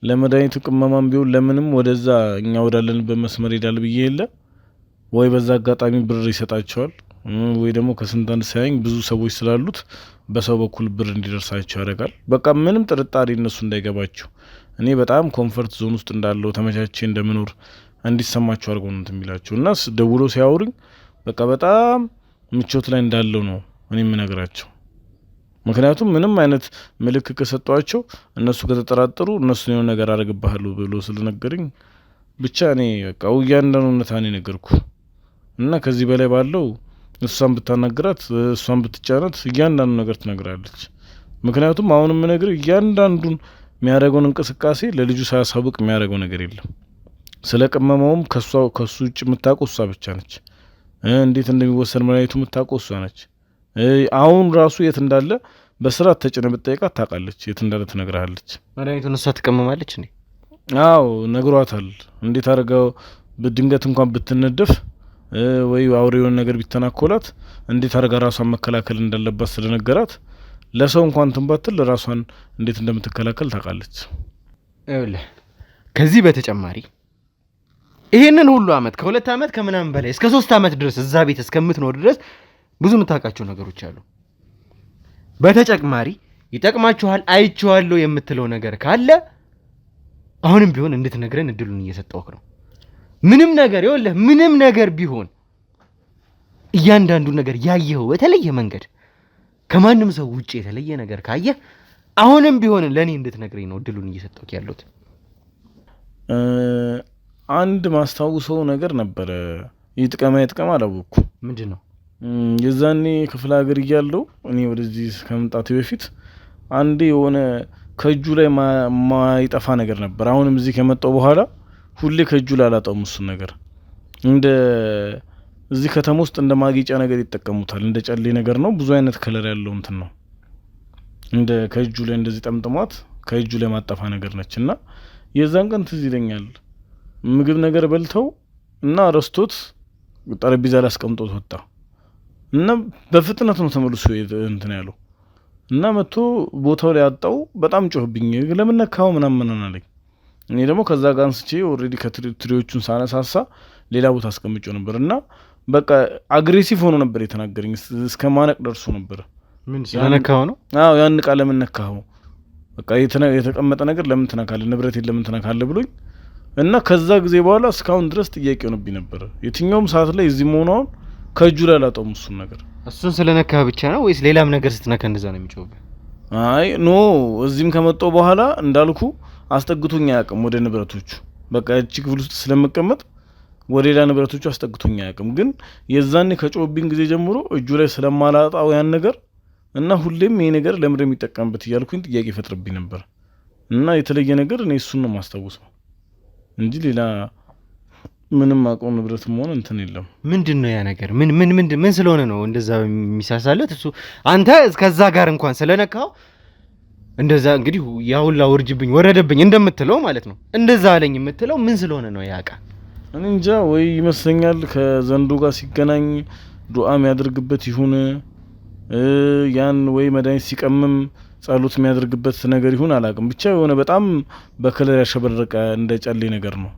ለመድኃኒቱ ቅመማም ቢሆን ለምንም ወደዛ እኛ ወዳለንበት መስመር ሄዳል ብዬ የለ ወይ በዛ አጋጣሚ ብር ይሰጣቸዋል ወይ ደግሞ ከስንት አንድ ሳይኝ ብዙ ሰዎች ስላሉት በሰው በኩል ብር እንዲደርሳቸው ያደርጋል። በቃ ምንም ጥርጣሬ እነሱ እንዳይገባቸው እኔ በጣም ኮምፈርት ዞን ውስጥ እንዳለው ተመቻቼ እንደምኖር እንዲሰማቸው አድርጎ ነው እንትን የሚላቸው እና ደውሎ ሲያወሩኝ በቃ በጣም ምቾት ላይ እንዳለው ነው እኔ የምነግራቸው። ምክንያቱም ምንም አይነት ምልክት ከሰጧቸው እነሱ ከተጠራጠሩ እነሱ የሆነ ነገር አደርግብሃለሁ ብሎ ስለነገረኝ ብቻ እኔ በቃ እያንዳንዱ እውነታን ነገርኩ እና ከዚህ በላይ ባለው እሷን ብታናግራት እሷን ብትጫናት እያንዳንዱ ነገር ትነግራለች። ምክንያቱም አሁንም ነገር እያንዳንዱን የሚያደርገውን እንቅስቃሴ ለልጁ ሳያሳውቅ የሚያደርገው ነገር የለም። ስለ ቅመማውም ከሱ ውጭ የምታውቀው እሷ ብቻ ነች። እንዴት እንደሚወሰድ መድኃኒቱ የምታውቀው እሷ ነች። አሁን ራሱ የት እንዳለ በስርዓት ተጭነ ብትጠይቃት ታውቃለች፣ የት እንዳለ ትነግርሃለች። መድኃኒቱን እሷ ትቀመማለች እንዴ? አዎ ነግሯታል። እንዴት አድርገው በድንገት እንኳን ብትነደፍ ወይ አውሬውን ነገር ቢተናኮላት እንዴት አድርጋ ራሷን መከላከል እንዳለባት ስለነገራት ለሰው እንኳን ትንባትል ራሷን እንዴት እንደምትከላከል ታውቃለች። ይኸውልህ ከዚህ በተጨማሪ ይሄንን ሁሉ አመት ከ2 አመት ከምናምን በላይ እስከ 3 አመት ድረስ እዛ ቤት እስከምትኖር ድረስ ብዙ የምታውቃቸው ነገሮች አሉ። በተጨማሪ ይጠቅማችኋል አይቼዋለሁ የምትለው ነገር ካለ አሁንም ቢሆን እንድትነግረን እድሉን እየሰጠውክ ነው። ምንም ነገር ይኸውልህ ምንም ነገር ቢሆን እያንዳንዱ ነገር ያየኸው በተለየ መንገድ ከማንም ሰው ውጪ የተለየ ነገር ካየህ አሁንም ቢሆን ለኔ እንድትነግረኝ ነው እድሉን እየሰጠውክ ያለሁት። አንድ ማስታውሰው ነገር ነበረ። ይጥቀማ አላወኩም። ምንድነው? የዛኔ ክፍለ ሀገር እያለሁ እኔ ወደዚህ ከመምጣቴ በፊት አንዴ የሆነ ከእጁ ላይ ማይጠፋ ነገር ነበር። አሁንም እዚህ ከመጣሁ በኋላ ሁሌ ከእጁ ላይ አላጣውም እሱን ነገር። እንደ እዚህ ከተማ ውስጥ እንደ ማጌጫ ነገር ይጠቀሙታል። እንደ ጨሌ ነገር ነው። ብዙ አይነት ከለር ያለው እንትን ነው። እንደ ከእጁ ላይ እንደዚህ ጠምጥሟት ከእጁ ላይ ማጠፋ ነገር ነች እና የዛን ቀን ትዝ ይለኛል ምግብ ነገር በልተው እና ረስቶት ጠረጴዛ ላይ አስቀምጦት ወጣ እና በፍጥነት ነው ተመልሶ እንትን ያለው እና መጥቶ ቦታው ላይ አጣው። በጣም ጮህብኝ። ለምን ነካው ምናምን አለኝ። እኔ ደግሞ ከዛ ጋር አንስቼ ኦልሬዲ ከትሪዎቹን ሳነሳሳ ሌላ ቦታ አስቀምጬው ነበር እና በቃ አግሬሲቭ ሆኖ ነበር የተናገረኝ። እስከ ማነቅ ደርሶ ነበር። ምን ስለነካው ነው? አዎ ያን ቃል ለምን ነካው፣ በቃ የተቀመጠ ነገር ለምን ትነካለህ፣ ንብረቴን ለምን ትነካለህ ብሎኝ እና ከዛ ጊዜ በኋላ እስካሁን ድረስ ጥያቄ ሆነብኝ ነበር። የትኛውም ሰዓት ላይ እዚህ መሆኑን ከእጁ ላይ አላጣውም እሱን ነገር። እሱን ስለነካህ ብቻ ነው ወይስ ሌላም ነገር ስትነካ እንደዛ ነው የሚጮህብህ? አይ ኖ እዚህም ከመጣሁ በኋላ እንዳልኩ አስጠግቶኝ አያውቅም ወደ ንብረቶቹ። በቃ እቺ ክፍል ውስጥ ስለምቀመጥ ወደ ሌላ ንብረቶቹ አስጠግቶኝ አያውቅም። ግን የዛኔ ከጮህብኝ ጊዜ ጀምሮ እጁ ላይ ስለማላጣው ያን ነገር እና ሁሌም ይሄ ነገር ለምን እንደሚጠቀምበት እያልኩኝ ጥያቄ ፈጥርብኝ ነበር እና የተለየ ነገር እኔ እሱን ነው ማስታወሰው እንጂ ሌላ ምንም አውቀው ንብረትም ሆነ እንትን የለም። ምንድነው ያ ነገር? ምን ስለሆነ ነው እንደዛ የሚሳሳለት እሱ? አንተ እስከዛ ጋር እንኳን ስለነካው እንደዛ እንግዲህ ያውላ ወርጅብኝ ወረደብኝ እንደምትለው ማለት ነው። እንደዛ አለኝ የምትለው ምን ስለሆነ ነው ያቃ? እኔ እንጃ። ወይ ይመስለኛል ከዘንዶ ጋር ሲገናኝ ዱዓ የሚያደርግበት ይሁን ያን ወይ መድኃኒት ሲቀምም ጸሎት የሚያደርግበት ነገር ይሁን አላውቅም። ብቻ የሆነ በጣም በከለር ያሸበረቀ እንደ ጨሌ ነገር ነው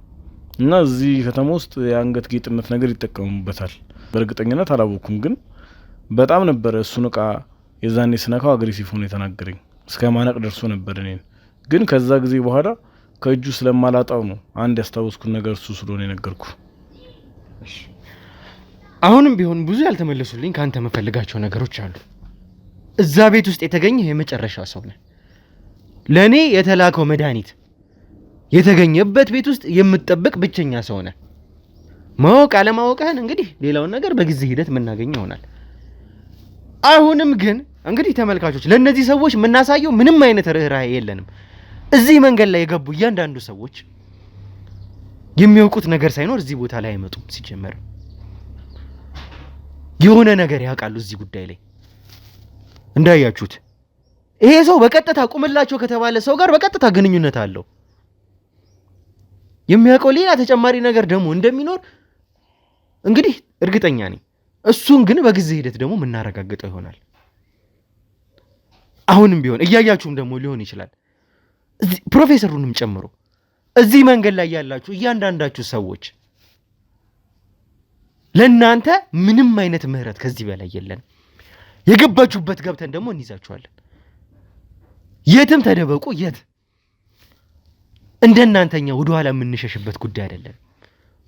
እና እዚህ ከተማ ውስጥ የአንገት ጌጥነት ነገር ይጠቀሙበታል። በእርግጠኝነት አላወኩም፣ ግን በጣም ነበረ እሱን እቃ የዛኔ ስነካው አግሬሲቭ ሆኖ የተናገረኝ። እስከ ማነቅ ደርሶ ነበር። እኔን ግን ከዛ ጊዜ በኋላ ከእጁ ስለማላጣው ነው አንድ ያስታወስኩት ነገር እሱ ስለሆነ የነገርኩ። አሁንም ቢሆን ብዙ ያልተመለሱልኝ ካንተ መፈልጋቸው ነገሮች አሉ። እዛ ቤት ውስጥ የተገኘ የመጨረሻ ሰው ነህ። ለኔ የተላከው መድኃኒት የተገኘበት ቤት ውስጥ የምትጠብቅ ብቸኛ ሰው ነህ። ማወቅ አለማወቅህን እንግዲህ ሌላውን ነገር በጊዜ ሂደት የምናገኘው ይሆናል። አሁንም ግን እንግዲህ ተመልካቾች ለነዚህ ሰዎች የምናሳየው ምንም አይነት ርህራሄ የለንም። እዚህ መንገድ ላይ የገቡ እያንዳንዱ ሰዎች የሚያውቁት ነገር ሳይኖር እዚህ ቦታ ላይ አይመጡም። ሲጀመር የሆነ ነገር ያውቃሉ እዚህ ጉዳይ ላይ እንዳያችሁት። ይሄ ሰው በቀጥታ ቁምላቸው ከተባለ ሰው ጋር በቀጥታ ግንኙነት አለው። የሚያውቀው ሌላ ተጨማሪ ነገር ደግሞ እንደሚኖር እንግዲህ እርግጠኛ ነኝ። እሱን ግን በጊዜ ሂደት ደግሞ የምናረጋግጠው ይሆናል። አሁንም ቢሆን እያያችሁም ደግሞ ሊሆን ይችላል ፕሮፌሰሩንም ጨምሮ እዚህ መንገድ ላይ ያላችሁ እያንዳንዳችሁ ሰዎች ለእናንተ ምንም አይነት ምህረት ከዚህ በላይ የለን። የገባችሁበት ገብተን ደግሞ እንይዛችኋለን። የትም ተደበቁ። የት እንደናንተኛ ወደ ኋላ የምንሸሽበት ጉዳይ አይደለም።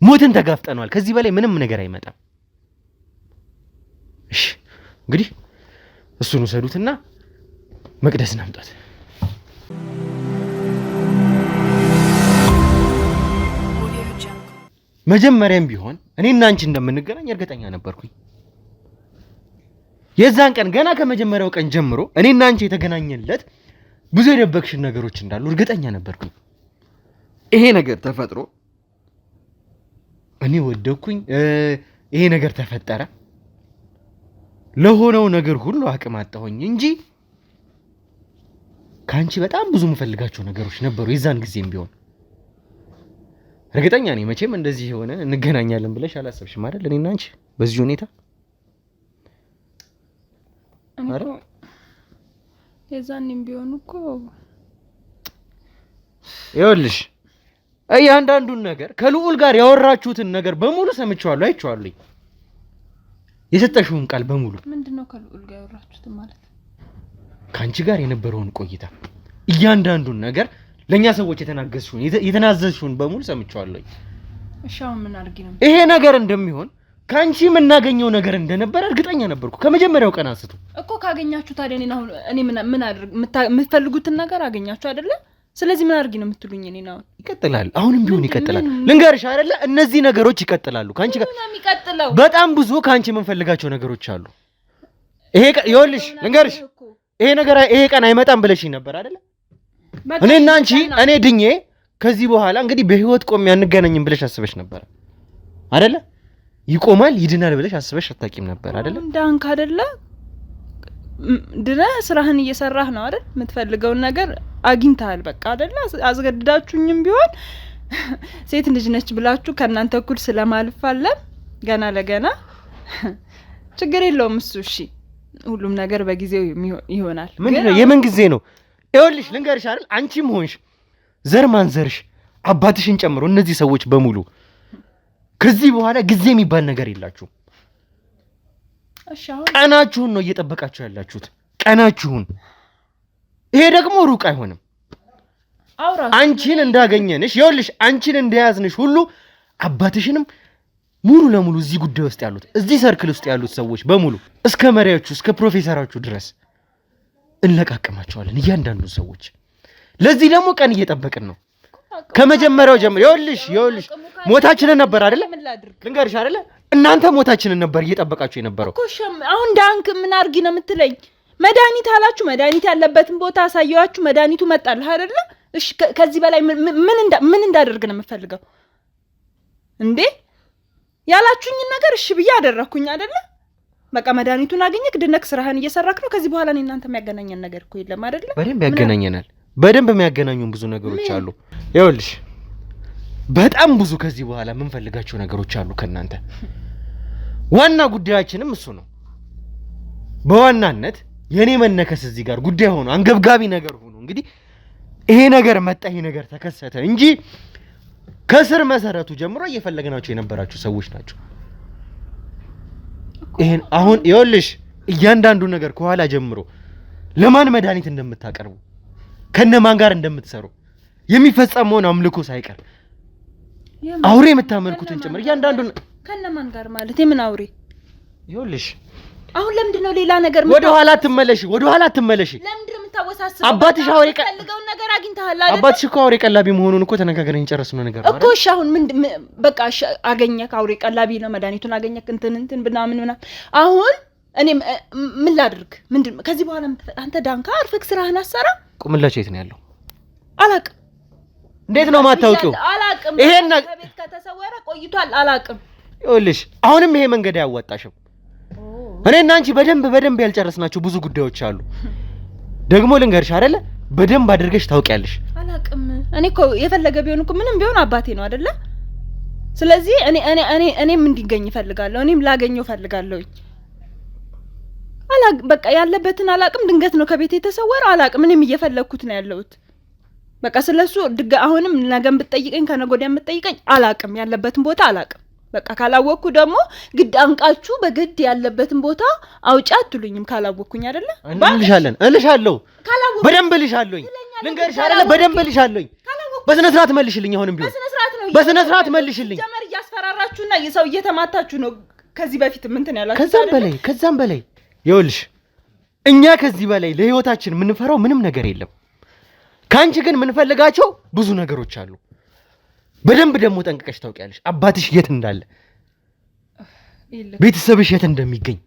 ሞትን ተጋፍጠናል። ከዚህ በላይ ምንም ነገር አይመጣም። እሺ እንግዲህ እሱን ወሰዱትና መቅደስን አምጣት። መጀመሪያም ቢሆን እኔና አንቺ እንደምንገናኝ እርግጠኛ ነበርኩኝ። የዛን ቀን ገና ከመጀመሪያው ቀን ጀምሮ እኔና አንቺ የተገናኘንለት ብዙ የደበቅሽን ነገሮች እንዳሉ እርግጠኛ ነበርኩኝ። ይሄ ነገር ተፈጥሮ እኔ ወደኩኝ፣ ይሄ ነገር ተፈጠረ። ለሆነው ነገር ሁሉ አቅም አጣሁኝ እንጂ ካንቺ በጣም ብዙ የምፈልጋቸው ነገሮች ነበሩ። የዛን ጊዜም ቢሆን እርግጠኛ ነኝ መቼም እንደዚህ የሆነ እንገናኛለን ብለሽ አላሰብሽም አይደል? እኔና አንቺ በዚህ ሁኔታ አረ የዛኔም ቢሆን እኮ ይኸውልሽ እያንዳንዱን ነገር ከልዑል ጋር ያወራችሁትን ነገር በሙሉ ሰምቼዋለሁ፣ አይቼዋለሁ። የሰጠሽውን ቃል በሙሉ ምንድነው ከልዑል ጋር ያወራችሁት ማለት? ካንቺ ጋር የነበረውን ቆይታ እያንዳንዱን ነገር ለኛ ሰዎች የተናዘዝሽውን በሙሉ ሰምቼዋለሁ። እሺ አሁን ምን አድርጊ ነው? ይሄ ነገር እንደሚሆን ካንቺ የምናገኘው ነገር እንደነበረ እርግጠኛ ነበርኩ ከመጀመሪያው ቀን አንስቶ እኮ። ካገኛችሁ ታዲያ እኔ ምን አድርግ የምትፈልጉትን ነገር አገኛችሁ አይደለ? ስለዚህ ምን አድርጊ ነው የምትሉኝ? እኔና አሁን ይቀጥላል። አሁንም ቢሆን ይቀጥላል። ልንገርሽ አይደለ? እነዚህ ነገሮች ይቀጥላሉ። ካንቺ ጋር በጣም ብዙ ካንቺ የምንፈልጋቸው ነገሮች አሉ። ይሄ ይኸውልሽ ልንገርሽ፣ ይሄ ቀን አይመጣም ብለሽኝ ነበር አይደለ? እኔና አንቺ እኔ ድኜ ከዚህ በኋላ እንግዲህ በህይወት ቆሜ አንገናኝም ብለሽ አስበሽ ነበር አይደለ? ይቆማል ይድናል ብለሽ አስበሽ አታውቂም ነበር አይደለ? ዳንክ አይደለ? ድነህ ስራህን እየሰራህ ነው አይደል? የምትፈልገውን ነገር አግኝተሃል በቃ አይደለ? አስገድዳችሁኝም ቢሆን ሴት ልጅ ነች ብላችሁ ከእናንተ እኩል ስለማልፋለም ገና ለገና ችግር የለውም እሱ። እሺ ሁሉም ነገር በጊዜው ይሆናል። ምንድነው የምን ጊዜ ነው? ይኸውልሽ ልንገርሽ አይደል? አንቺም ሆንሽ ዘር ማንዘርሽ አባትሽን ጨምሮ እነዚህ ሰዎች በሙሉ ከዚህ በኋላ ጊዜ የሚባል ነገር የላችሁም። እሺ አሁን ቀናችሁን ነው እየጠበቃችሁ ያላችሁት፣ ቀናችሁን። ይሄ ደግሞ ሩቅ አይሆንም። አንቺን እንዳገኘንሽ ይኸውልሽ፣ አንቺን እንደያዝንሽ ሁሉ አባትሽንም ሙሉ ለሙሉ እዚህ ጉዳይ ውስጥ ያሉት እዚህ ሰርክል ውስጥ ያሉት ሰዎች በሙሉ እስከ መሪያችሁ እስከ ፕሮፌሰራችሁ ድረስ እንለቃቀማቸዋለን እያንዳንዱ ሰዎች። ለዚህ ደግሞ ቀን እየጠበቅን ነው ከመጀመሪያው ጀምሮ። ይኸውልሽ ሞታችንን ነበር አይደለ? ልንገርሽ አይደለ? እናንተ ሞታችንን ነበር እየጠበቃችሁ የነበረው እኮ። አሁን ዳንክ ምን አድርጊ ነው የምትለኝ? መድኃኒት አላችሁ፣ መድኃኒት ያለበትን ቦታ አሳየዋችሁ፣ መድኃኒቱ መጣልህ አይደለ? እሺ ከዚህ በላይ ምን እንዳደርግ ነው የምፈልገው እንዴ? ያላችሁኝ ነገር እሺ ብዬ አደረኩኝ አይደለ? በቃ መድኃኒቱን አገኘክ፣ ድነክ፣ ስራህን እየሰራክ ነው። ከዚህ በኋላ እኔ እናንተ የሚያገናኘን ነገር እኮ የለም አይደለ? በደንብ ያገናኘናል። በደንብ የሚያገናኙን ብዙ ነገሮች አሉ። ይኸውልሽ በጣም ብዙ ከዚህ በኋላ የምንፈልጋቸው ነገሮች አሉ ከእናንተ። ዋና ጉዳያችንም እሱ ነው። በዋናነት የኔ መነከስ እዚህ ጋር ጉዳይ ሆኖ አንገብጋቢ ነገር ሆኖ እንግዲህ ይሄ ነገር መጣ፣ ይሄ ነገር ተከሰተ እንጂ ከስር መሰረቱ ጀምሮ እየፈለግናቸው የነበራችሁ ሰዎች ናቸው። ይሄን አሁን ይኸውልሽ እያንዳንዱ ነገር ከኋላ ጀምሮ ለማን መድኃኒት እንደምታቀርቡ ከነማን ጋር እንደምትሰሩ የሚፈጸመውን አምልኮ ሳይቀር አውሬ የምታመልኩትን ጭምር እያንዳንዱን ከነማን ጋር ማለት የምን አውሬ? ይኸውልሽ አሁን ለምንድን ነው ሌላ ነገር ወደ ኋላ አትመለሺ። ለምንድን ነው የምታወሳስበው? አባትሽ አውሬ ፈልገውን ነገር አግኝተሃል አይደል? አባትሽ እኮ አውሬ ቀላቢ መሆኑን እኮ ተነጋግረን የጨረስነው ነገር ነው እኮ። እሺ አሁን በቃ አገኘክ፣ አውሬ ቀላቢ ነው፣ መድኃኒቱን አገኘክ፣ እንትን ምናምን። አሁን እኔ ምን ላድርግ? ምንድን ከዚህ በኋላ አንተ ዳንካ አርፈክ ስራህን አሰራ። ቁምላቸው የት ነው ያለው? አላቅም። እንዴት ነው ማታውቂው? አላቅም። ይሄን ከቤት ከተሰወረ ቆይቷል። አላቅም። ይኸውልሽ አሁንም ይሄ መንገድ አያዋጣሽም። እኔና አንቺ በደንብ ያልጨረስናቸው ብዙ ጉዳዮች አሉ። ደግሞ ልንገርሽ አይደለ በደንብ አድርገሽ ታውቂያለሽ። አላቅም። እኔ እኮ የፈለገ ቢሆን እኮ ምንም ቢሆን አባቴ ነው አይደለ? ስለዚህ እኔም እንዲገኝ እፈልጋለሁ። እኔም ላገኘው እፈልጋለሁ። በቃ ያለበትን አላቅም። ድንገት ነው ከቤት የተሰወረው። አላቅም። እኔም እየፈለኩት ነው ያለሁት። በቃ ስለሱ አሁንም ነገም ብትጠይቀኝ ከነገ ወዲያም ብትጠይቀኝ አላቅም። ያለበትን ቦታ አላቅም። በቃ ካላወቅኩ ደግሞ ግድ አንቃችሁ በግድ ያለበትን ቦታ አውጪ አትሉኝም ካላወቅኩኝ አይደለ? እልሻለሁ በደንብ እልሻለሁኝ። ልንገርሽ አይደለ በደንብ እልሻለሁኝ። በስነ ስርዓት መልሽልኝ። አሁንም ቢሆን በስነ ስርዓት መልሽልኝ። ጀመር እያስፈራራችሁና የሰው እየተማታችሁ ነው። ከዚህ በፊት እንትን ያላችሁ ከዛም በላይ ይኸውልሽ እኛ ከዚህ በላይ ለህይወታችን የምንፈራው ምንም ነገር የለም። ካንቺ ግን የምንፈልጋቸው ብዙ ነገሮች አሉ። በደንብ ደግሞ ጠንቅቀሽ ታውቂያለሽ አባትሽ የት እንዳለ፣ ቤተሰብሽ የት እንደሚገኝ፣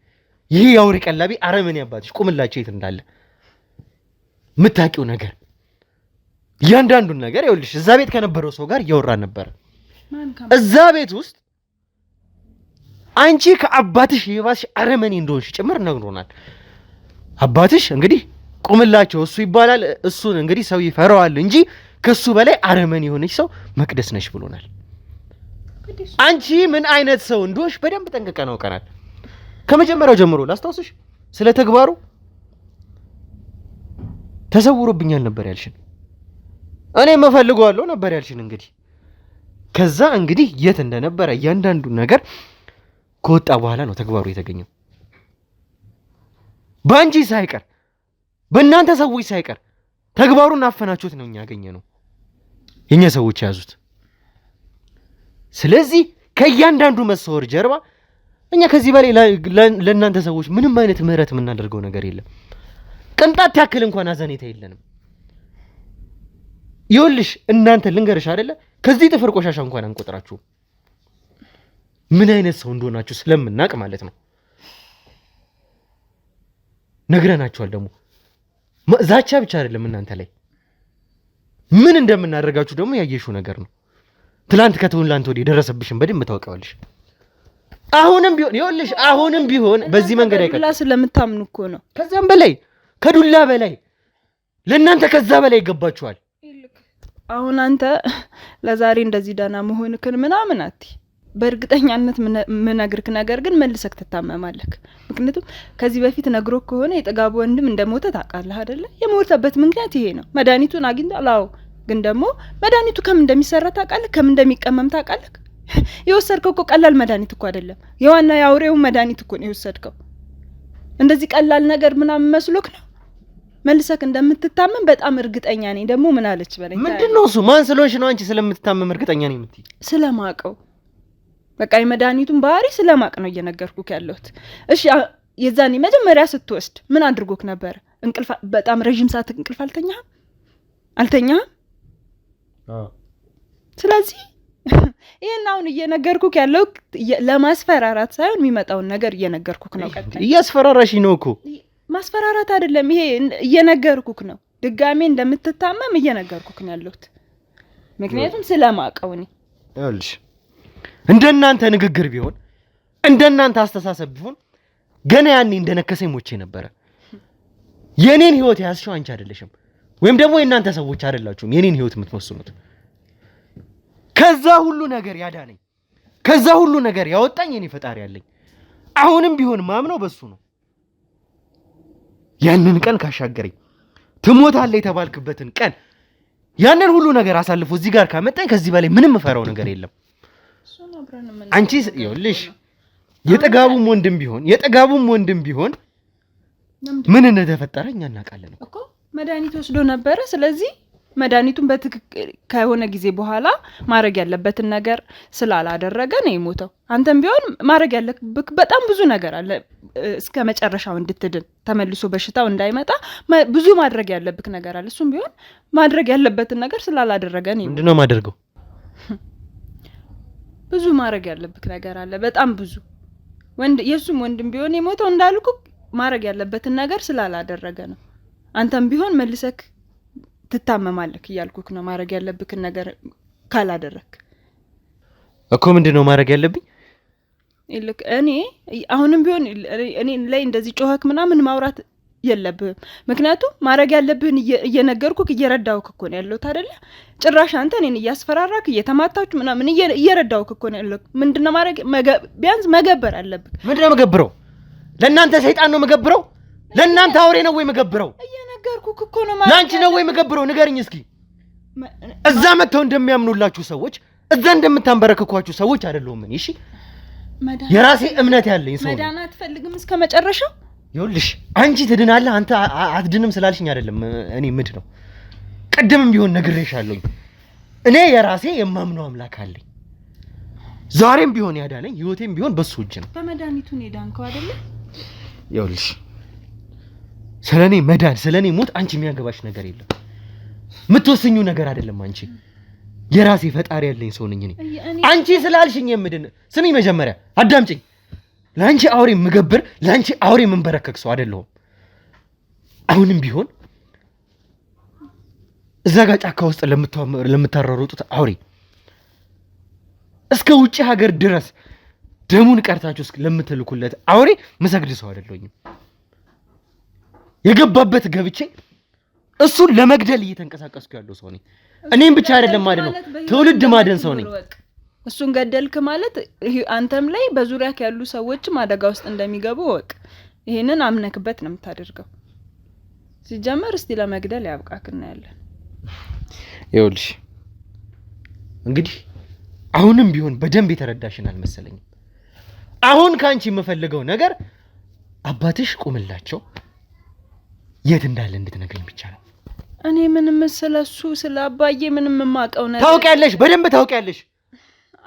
ይሄ የአውሬ ቀላቢ አረመኔ አባትሽ ቁምላቸው የት እንዳለ የምታውቂው ነገር እያንዳንዱን ነገር ይኸውልሽ እዛ ቤት ከነበረው ሰው ጋር እያወራን ነበር። እዛ ቤት ውስጥ አንቺ ከአባትሽ የባስሽ አረመኔ እንደሆንሽ ጭምር ነግሮናል። አባትሽ እንግዲህ ቁምላቸው እሱ ይባላል። እሱን እንግዲህ ሰው ይፈራዋል እንጂ ከሱ በላይ አረመኔ የሆነች ሰው መቅደስ ነሽ ብሎናል። አንቺ ምን አይነት ሰው እንደሆንሽ በደንብ ጠንቅቀን አውቀናል። ከመጀመሪያው ጀምሮ ላስታውስሽ ስለ ተግባሩ ተሰውሮብኛል ነበር ያልሽን፣ እኔ መፈልገዋለሁ ነበር ያልሽን። እንግዲህ ከዛ እንግዲህ የት እንደነበረ እያንዳንዱ ነገር ከወጣ በኋላ ነው ተግባሩ የተገኘው። ባንቺ ሳይቀር በእናንተ ሰዎች ሳይቀር ተግባሩን አፈናችሁት ነው እኛ ያገኘነው፣ የኛ ሰዎች ያዙት። ስለዚህ ከእያንዳንዱ መሰወር ጀርባ እኛ ከዚህ በላይ ለእናንተ ሰዎች ምንም አይነት ምህረት የምናደርገው ነገር የለም። ቅንጣት ያክል እንኳን አዘኔታ የለንም። ይኸውልሽ እናንተ ልንገርሽ አይደለ ከዚህ ጥፍር ቆሻሻ እንኳን አንቆጥራችሁም። ምን አይነት ሰው እንደሆናችሁ ስለምናቅ ማለት ነው። ነግረናችኋል። ደግሞ ዛቻ ብቻ አይደለም እናንተ ላይ ምን እንደምናደርጋችሁ ደግሞ ያየሽው ነገር ነው። ትላንት ከትውላንት ወዲህ ደረሰብሽን በደንብ ታውቂዋለሽ። አሁንም ቢሆን ይኸውልሽ አሁንም ቢሆን በዚህ መንገድ አይቀጥል። ዱላ ስለምታምኑ እኮ ነው። ከዛም በላይ ከዱላ በላይ ለእናንተ ከዛ በላይ ይገባችኋል። አሁን አንተ ለዛሬ እንደዚህ ዳና መሆንክን ምናምን አትይ። በእርግጠኛነት ምነግርክ ነገር ግን መልሰክ ትታመማለክ። ምክንያቱም ከዚህ በፊት ነግሮክ ከሆነ የጥጋቡ ወንድም እንደሞተ ታውቃለህ አይደለ? የሞተበት ምክንያት ይሄ ነው። መድኃኒቱን አግኝቷል። አዎ፣ ግን ደግሞ መድኃኒቱ ከምን እንደሚሰራ ታውቃለህ? ከምን እንደሚቀመም ታውቃለህ? የወሰድከው እኮ ቀላል መድኃኒት እኮ አይደለም። የዋና የአውሬው መድኃኒት እኮ ነው የወሰድከው። እንደዚህ ቀላል ነገር ምናምን መስሎክ ነው? መልሰክ እንደምትታመም በጣም እርግጠኛ ነኝ። ደግሞ ምን አለች በለኝ። ምንድነው እሱ? ማን ስለሆንሽ ነው አንቺ ስለምትታመም እርግጠኛ ነኝ የምትይ? ስለማቀው በቃ የመድኃኒቱን ባህሪ ስለማቅ ነው እየነገርኩክ ያለሁት። እሺ የዛኔ መጀመሪያ ስትወስድ ምን አድርጎክ ነበር? እንቅልፍ በጣም ረጅም ሰዓት እንቅልፍ አልተኛህም? ስለዚህ ይሄን አሁን እየነገርኩክ ያለው ለማስፈራራት ሳይሆን የሚመጣውን ነገር እየነገርኩክ ነው። ቀጥታ እያስፈራራሽ ነው እኮ። ማስፈራራት አይደለም ይሄ፣ እየነገርኩክ ነው። ድጋሜ እንደምትታመም እየነገርኩክ ነው ያለሁት። ምክንያቱም ስለማቀው ነው። ይኸውልሽ እንደናንተ ንግግር ቢሆን እንደናንተ አስተሳሰብ ቢሆን ገና ያኔ እንደነከሰኝ ሞቼ ነበረ። የኔን ህይወት ያስሽው አንቺ አይደለሽም፣ ወይም ደግሞ የናንተ ሰዎች አይደላችሁም የኔን ህይወት የምትወስኑት። ከዛ ሁሉ ነገር ያዳነኝ ከዛ ሁሉ ነገር ያወጣኝ የኔ ፈጣሪ ያለኝ። አሁንም ቢሆን ማምነው በሱ ነው። ያንን ቀን ካሻገረኝ ትሞታለህ የተባልክበትን ቀን ያንን ሁሉ ነገር አሳልፎ እዚህ ጋር ካመጣኝ ከዚህ በላይ ምንም ፈራው ነገር የለም። አንቺ ይኸውልሽ የጥጋቡም ወንድም ቢሆን ምን እንደተፈጠረ እኛ እናውቃለን እኮ። መድኃኒት ወስዶ ነበረ። ስለዚህ መድኃኒቱን በትክክል ከሆነ ጊዜ በኋላ ማድረግ ያለበትን ነገር ስላላደረገ ነው የሞተው። አንተም ቢሆን ማድረግ ያለብክ በጣም ብዙ ነገር አለ። እስከ መጨረሻው እንድትድን ተመልሶ በሽታው እንዳይመጣ ብዙ ማድረግ ያለብክ ነገር አለ። እሱም ቢሆን ማድረግ ያለበትን ነገር ስላላደረገ ነው። ምንድነው ማድረገው? ብዙ ማድረግ ያለብክ ነገር አለ፣ በጣም ብዙ። የሱም ወንድም ቢሆን የሞተው እንዳልኩ ማድረግ ያለበትን ነገር ስላላደረገ ነው። አንተም ቢሆን መልሰክ ትታመማለህ እያልኩክ ነው። ማድረግ ያለብክን ነገር ካላደረክ እኮ ምንድነው ማድረግ ያለብኝ? ይልክ እኔ አሁንም ቢሆን እኔ ላይ እንደዚህ ጮኸክ ምናምን ማውራት የለብህም። ምክንያቱም ማድረግ ያለብህን እየነገርኩክ እየረዳውክ እኮ ነው ያለሁት አይደለ? ጭራሽ አንተ እኔን እያስፈራራክ እየተማታችሁ ምናምን እየረዳውክ እኮ ነው ያለሁት። ምንድነው ማድረግ ቢያንስ መገበር አለብህ። ምንድነው መገብረው? ለእናንተ ሰይጣን ነው መገብረው? ለእናንተ አውሬ ነው ወይ መገብረው? እየነገርኩክ እኮ ነው ማለት ላንቺ ነው ወይ መገብረው? ንገርኝ እስኪ። እዛ መተው እንደሚያምኑላችሁ ሰዎች፣ እዛ እንደምታንበረከኳችሁ ሰዎች አይደለሁም እኔ። እሺ የራሴ እምነት ያለኝ ሰው ነው። መዳን አትፈልግም እስከ መጨረሻው? ይኸውልሽ አንቺ ትድናለህ አንተ አትድንም ስላልሽኝ አይደለም እኔ ምድ ነው። ቀደምም ቢሆን ነግሬሻለሁኝ። እኔ የራሴ የማምነው አምላክ አለኝ። ዛሬም ቢሆን ያዳነኝ ህይወቴም ቢሆን በሱ እጅ ነው። በመድኃኒቱ ነው የዳንከው አይደለ? ይኸውልሽ ስለኔ መዳን ስለኔ ሞት አንቺ የሚያገባሽ ነገር የለም። የምትወስኙ ነገር አይደለም አንቺ። የራሴ ፈጣሪ ያለኝ ሰው ነኝ እኔ። አንቺ ስላልሽኝ የምድን ስሚ፣ መጀመሪያ አዳምጪኝ። ላንቺ አውሬ ምገብር ላንቺ አውሬ መንበረከክ ሰው አይደለሁም። አሁንም ቢሆን እዛ ጋር ጫካ ውስጥ ለምታራሩጡት አውሬ እስከ ውጪ ሀገር ድረስ ደሙን ቀርታችሁ ለምትልኩለት አውሬ መሰግድ ሰው አይደለሁኝም። የገባበት ገብቼ እሱን ለመግደል እየተንቀሳቀስኩ ያለው ሰው ነኝ። እኔም ብቻ አይደለም ማለት ነው ትውልድ ማደን ሰው ነኝ። እሱን ገደልክ ማለት አንተም ላይ በዙሪያ ያሉ ሰዎችም አደጋ ውስጥ እንደሚገቡ ወቅ ይሄንን አምነክበት ነው የምታደርገው። ሲጀመር እስቲ ለመግደል ያብቃክና ያለን ይኸውልሽ እንግዲህ አሁንም ቢሆን በደንብ የተረዳሽናል መሰለኝ። አሁን ካንቺ የምፈልገው ነገር አባትሽ ቁምላቸው የት እንዳለ እንድትነግሪኝ ብቻ ነው። እኔ ምንም ስለሱ ስለ አባዬ ምንም የማውቀው ነገር ታውቂያለሽ፣ በደንብ ታውቂያለሽ።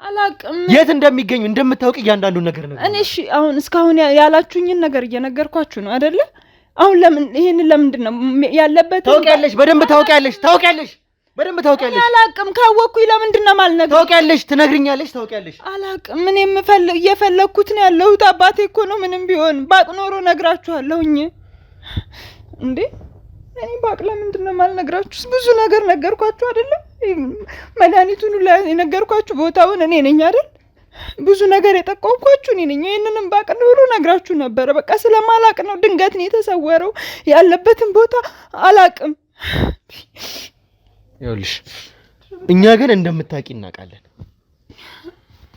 አላቅም የት እንደሚገኝ እንደምታውቂ እያንዳንዱ ነገር ነው። እኔ እሺ አሁን እስካሁን ያላችሁኝን ነገር እየነገርኳችሁ ነው አይደለ? አሁን ለምን ይሄንን ለምንድን ነው ያለበት? ታውቂያለሽ፣ በደንብ ታውቂያለሽ፣ በደንብ ታውቂያለሽ። አላቅም ካወኩኝ ለምንድን ነው ማልነገር? ታውቂያለሽ፣ ትነግሪኛለሽ። ታውቂያለሽ። አላቅም ምን እየፈለኩት ነው ያለሁት። አባቴ እኮ ነው። ምንም ቢሆን ባቅ ኖሮ ነግራችኋለሁኝ እንዴ። እኔ ባቅ ለምንድን ነው ማልነግራችሁ? ብዙ ነገር ነገርኳችሁ አይደለ? መድኃኒቱን ላይ የነገርኳችሁ ቦታውን እኔ ነኝ አይደል? ብዙ ነገር የጠቆምኳችሁ እኔ ነኝ። ይሄንንም ባቅ ኖሮ ነግራችሁ ነበር። በቃ ስለማላቅ ነው ድንገት ነው የተሰወረው። ያለበትን ቦታ አላቅም። ይኸውልሽ እኛ ግን እንደምታውቂ እናውቃለን።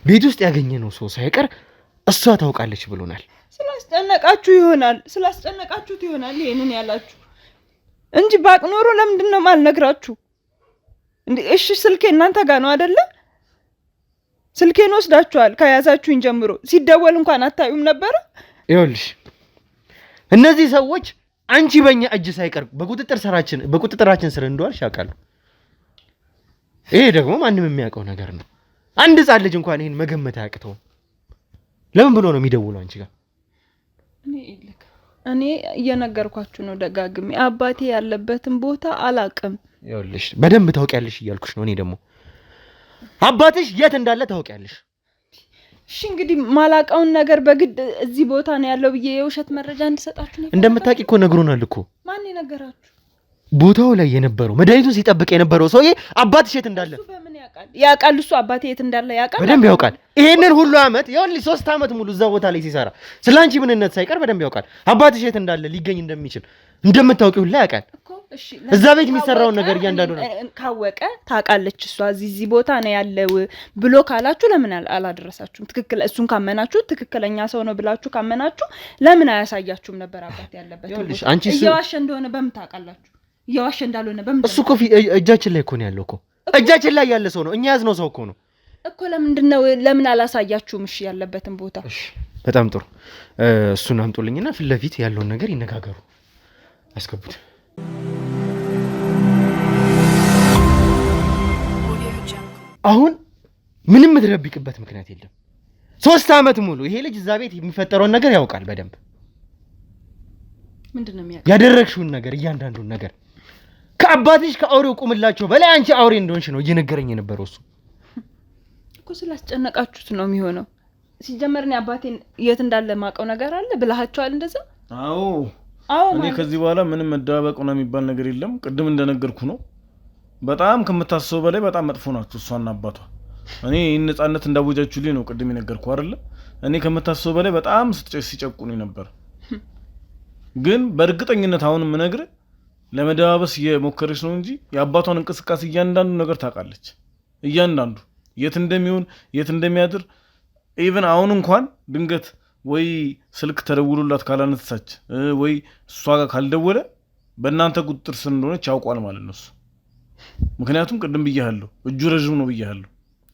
ቤት ውስጥ ያገኘነው ሰው ሳይቀር እሷ ታውቃለች ብሎናል። ስላስጨነቃችሁት ይሆናል ይሄንን ያላችሁ እንጂ ባቅ ኖሮ ለምንድን ነው ማልነግራችሁ እንዴ? እሺ ስልኬ እናንተ ጋር ነው አይደለ? ስልኬን ወስዳችኋል ከያዛችሁኝ ጀምሮ። ሲደወል እንኳን አታዩም ነበር። ይኸውልሽ እነዚህ ሰዎች አንቺ በእኛ እጅ ሳይቀር በቁጥጥራችን ስር እንደዋልሽ ያውቃሉ። ይሄ ደግሞ ማንም የሚያውቀው ነገር ነው። አንድ ሕፃን ልጅ እንኳን ይሄን መገመት አያቅተውም። ለምን ብሎ ነው የሚደውለው አንቺ ጋር? እኔ እየነገርኳችሁ ነው ደጋግሜ። አባቴ ያለበትን ቦታ አላቅም። ይኸውልሽ በደንብ ታውቂያለሽ እያልኩሽ ነው። እኔ ደግሞ አባትሽ የት እንዳለ ታውቂያለሽ። እሺ እንግዲህ ማላቀውን ነገር በግድ እዚህ ቦታ ነው ያለው ብዬ የውሸት መረጃ እንድሰጣችሁ ነው። እንደምታውቂ እኮ ነግሮናል እኮ። ማን ነገራችሁ? ቦታው ላይ የነበረው መድኃኒቱን ሲጠብቅ የነበረው ሰውዬ አባትሽ የት እንዳለ እሱ በምን ያውቃል? እሱ አባቴ የት እንዳለ ያውቃል፣ በደንብ ያውቃል። ይሄንን ሁሉ አመት ይኸውልሽ 3 አመት ሙሉ እዛ ቦታ ላይ ሲሰራ ስላንቺ ምንነት ሳይቀር በደንብ ያውቃል። አባትሽ የት እንዳለ ሊገኝ እንደሚችል እንደምታውቂው ሁላ ያውቃል እኮ። እሺ እዛ ቤት የሚሰራውን ነገር እያንዳንዱ ነው ካወቀ ታውቃለች እሷ እዚህ ቦታ ነው ያለው ብሎ ካላችሁ ለምን አላደረሳችሁም? ትክክል እሱን ካመናችሁ ትክክለኛ ሰው ነው ብላችሁ ካመናችሁ ለምን አያሳያችሁም ነበር? አባቴ ያለበት ይኸውልሽ አንቺ እየዋሸ እንደሆነ በምን ታውቃላችሁ? እየዋሸ እንዳልሆነ በምን? እሱ እኮ እጃችን ላይ እኮ ነው ያለው እኮ። እጃችን ላይ ያለ ሰው ነው። እኛ ያዝነው ሰው እኮ ነው እኮ። ለምን አላሳያችሁም? እሺ ያለበትን ቦታ። እሺ በጣም ጥሩ። እሱን አምጡልኝና ፊት ለፊት ያለውን ነገር ይነጋገሩ። አስገቡት። አሁን ምንም ምትረብቅበት ምክንያት የለም። 3 አመት ሙሉ ይሄ ልጅ እዛ ቤት የሚፈጠረውን ነገር ያውቃል በደንብ። ምንድነው የሚያውቀው? ያደረግሽውን ነገር እያንዳንዱን ነገር ከአባትሽ ከአውሬው ቁምላቸው በላይ አንቺ አውሬ እንደሆንሽ ነው እየነገረኝ የነበረው እሱ እኮ። ስላስጨነቃችሁት ነው የሚሆነው። ሲጀመር እኔ አባቴን የት እንዳለ ማውቀው ነገር አለ ብለሃቸዋል እንደዛ? አዎ እኔ ከዚህ በኋላ ምንም መደባበቅ ነው የሚባል ነገር የለም። ቅድም እንደነገርኩ ነው በጣም ከምታስበው በላይ በጣም መጥፎ ናችሁ እሷና አባቷ። እኔ ነፃነት እንዳወጃችሁልኝ ነው ቅድም የነገርኩህ አይደለ? እኔ ከምታስበው በላይ በጣም ሲጨቁኝ ነበር። ግን በእርግጠኝነት አሁንም ምነግርህ ለመደባበስ የሞከረች ነው እንጂ የአባቷን እንቅስቃሴ እያንዳንዱ ነገር ታውቃለች። እያንዳንዱ የት እንደሚሆን የት እንደሚያድር ኢቭን አሁን እንኳን ድንገት ወይ ስልክ ተደውሎላት ካላነሳች ወይ እሷ ጋር ካልደወለ በእናንተ ቁጥጥር ስር እንደሆነች ያውቋል ማለት ነው እሱ። ምክንያቱም ቅድም ብያለሁ እጁ ረጅም ነው ብያለሁ፣